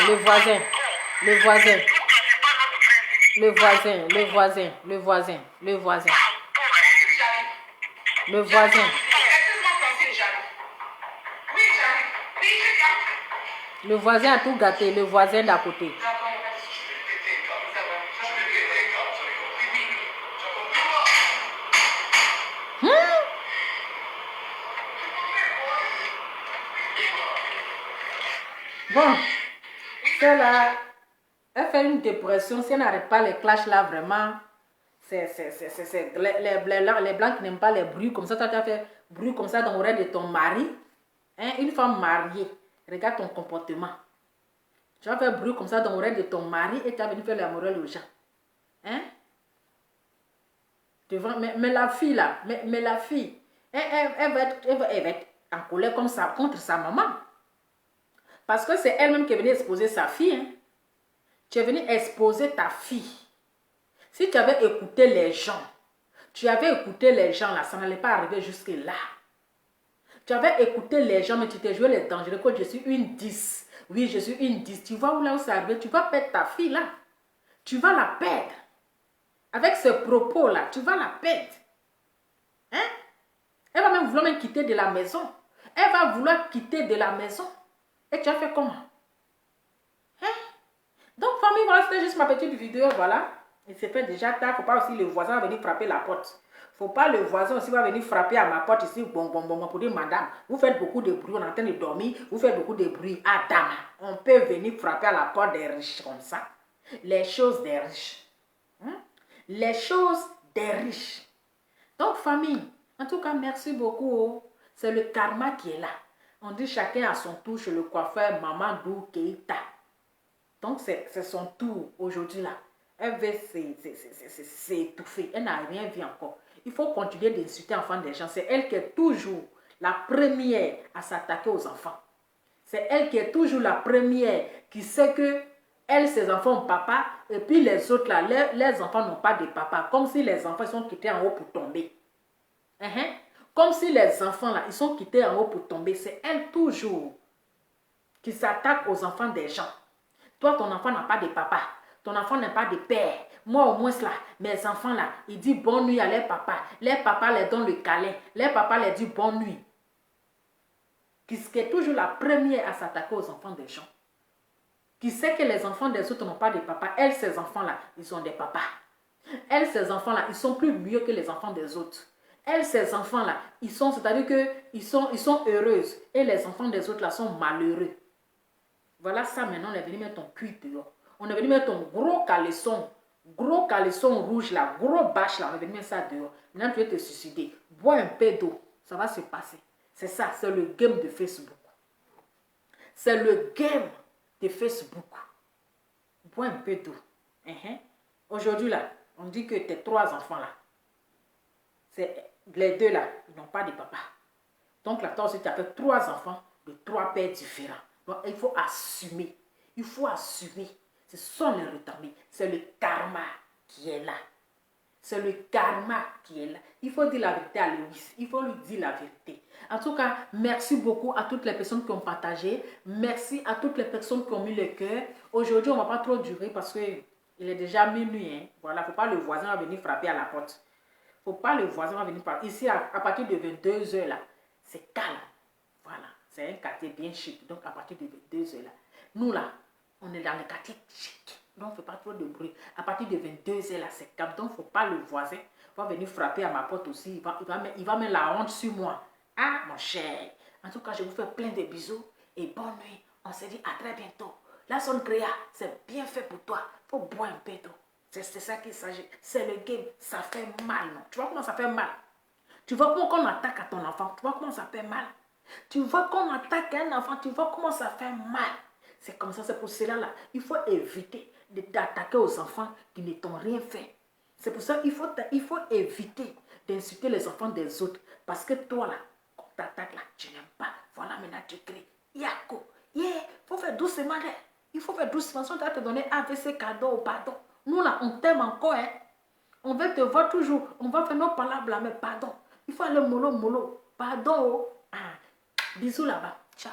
[SPEAKER 1] Le voisin, le voisin, le voisin, le voisin, le voisin, le voisin, le voisin. Le voisin a tout gâté, le voisin d'à côté. Bon, celle-là, elle fait une dépression. Si elle n'arrête pas les clashs là, vraiment, c'est les blancs qui n'aiment pas les bruits comme ça. Tu as fait bruit comme ça dans l'oreille de ton mari. Hein, une femme mariée. Regarde ton comportement. Tu vas faire bruit comme ça dans l'oreille de ton mari et tu as venu faire la morale aux gens. Hein? Mais la fille là, mais la fille, elle va être en colère comme ça contre sa maman. Parce que c'est elle-même qui est venue exposer sa fille. Hein? Tu es venu exposer ta fille. Si tu avais écouté les gens, là, ça n'allait pas arriver jusque-là. Tu avais écouté les gens, mais tu t'es joué les dangereux, que je suis une 10. Oui, je suis une 10. Tu vois où là où ça arrive? Tu vas perdre ta fille là. Tu vas la perdre. Avec ce propos-là, tu vas la perdre. Hein? Elle va même vouloir quitter de la maison. Elle va vouloir quitter de la maison. Et tu as fait comment? Hein? Donc, famille, voilà, c'était juste ma petite vidéo, voilà. Il s'est fait déjà tard. Il ne faut pas aussi le voisin venir frapper la porte. Il ne faut pas le voisin aussi va venir frapper à ma porte ici. Bon, pour dire, madame, vous faites beaucoup de bruit, on est en train de dormir. Vous faites beaucoup de bruit. Adam, on peut venir frapper à la porte des riches comme ça. Les choses des riches. Hein? Les choses des riches. Donc, famille, en tout cas, merci beaucoup. C'est le karma qui est là. On dit chacun à son tour chez le coiffeur Mamadou Keïta. Donc, c'est son tour aujourd'hui là. Elle veut s'étouffer. Elle n'a rien vu encore. Il faut continuer d'insulter enfants des gens. C'est elle qui est toujours la première à s'attaquer aux enfants. C'est elle qui est toujours la première qui sait que elle, ses enfants ont papa. Et puis les autres là, les enfants n'ont pas de papa. Comme si les enfants sont quittés en haut pour tomber. Comme si les enfants là, ils sont quittés en haut pour tomber. C'est elle toujours qui s'attaquent aux enfants des gens. Toi, ton enfant n'a pas de papa. Ton enfant n'a pas de père. Moi, au moins, là, mes enfants, là, ils disent bonne nuit à leur papa. Leur papa les donne le câlin. Leur papa les dit bonne nuit. Qui est toujours la première à s'attaquer aux enfants des gens. Qui sait que les enfants des autres n'ont pas de papa. Elle, ces enfants-là, ils ont des papas. Elle, ces enfants-là, ils sont plus mieux que les enfants des autres. Elle, ces enfants-là, c'est-à-dire qu'ils sont heureuses. Et les enfants des autres, là, sont malheureux. Voilà ça, maintenant, on est venu mettre ton cul dehors. On est venu mettre ton gros caleçon rouge, là, gros bâche, là, on est venu mettre ça dehors. Maintenant, tu vas te suicider. Bois un peu d'eau, ça va se passer. C'est ça, c'est le game de Facebook. C'est le game de Facebook. Bois un peu d'eau. Aujourd'hui, là, on dit que tes 3 enfants, là, les 2, là, ils n'ont pas de papa. Donc, là, toi aussi, tu as fait 3 enfants de 3 pères différents. Donc, il faut assumer. Il faut assumer. Ce sont les retombées. C'est le karma qui est là. C'est le karma qui est là. Il faut dire la vérité à Lewis. Il faut lui dire la vérité. En tout cas, merci beaucoup à toutes les personnes qui ont partagé. Merci à toutes les personnes qui ont mis le cœur. Aujourd'hui, on ne va pas trop durer parce qu'il est déjà minuit. Hein. Voilà, il ne faut pas le voisin va venir frapper à la porte. Il ne faut pas le voisin va venir frapper. Ici, à partir de 22h, là, c'est calme. Voilà, c'est un quartier bien chic. Donc, à partir de 22h, là, nous, là, on est dans le quartier chic. Donc, on ne fait pas trop de bruit. À partir de 22h, là, c'est calme. Donc, il ne faut pas le voisin va venir frapper à ma porte aussi. Il va mettre la honte sur moi. Ah, mon cher. En tout cas, je vous fais plein de bisous et bonne nuit. On se dit à très bientôt. La sonne créa, c'est bien fait pour toi. Il faut boire un peu d'eau. C'est ça qu'il s'agit. C'est le game. Ça fait mal, non? Tu vois comment ça fait mal? Tu vois comment on attaque à ton enfant? Tu vois comment ça fait mal? Tu vois qu'on attaque un enfant? Tu vois comment ça fait mal? C'est comme ça, c'est pour cela là. Il faut éviter d'attaquer aux enfants qui ne t'ont rien fait. C'est pour ça qu'il faut éviter d'insulter les enfants des autres. Parce que toi là, quand tu attaques là, tu n'aimes pas. Voilà, maintenant tu cries. Yako, yeah, il faut faire doucement. Là. Il faut faire doucement. Si on doit te donner AVC, cadeau ou pardon. Nous là, on t'aime encore. Hein. On veut te voir toujours. On va faire nos palabres là, mais pardon. Il faut aller mollo. Pardon. Ah. Bisous là-bas. Ciao.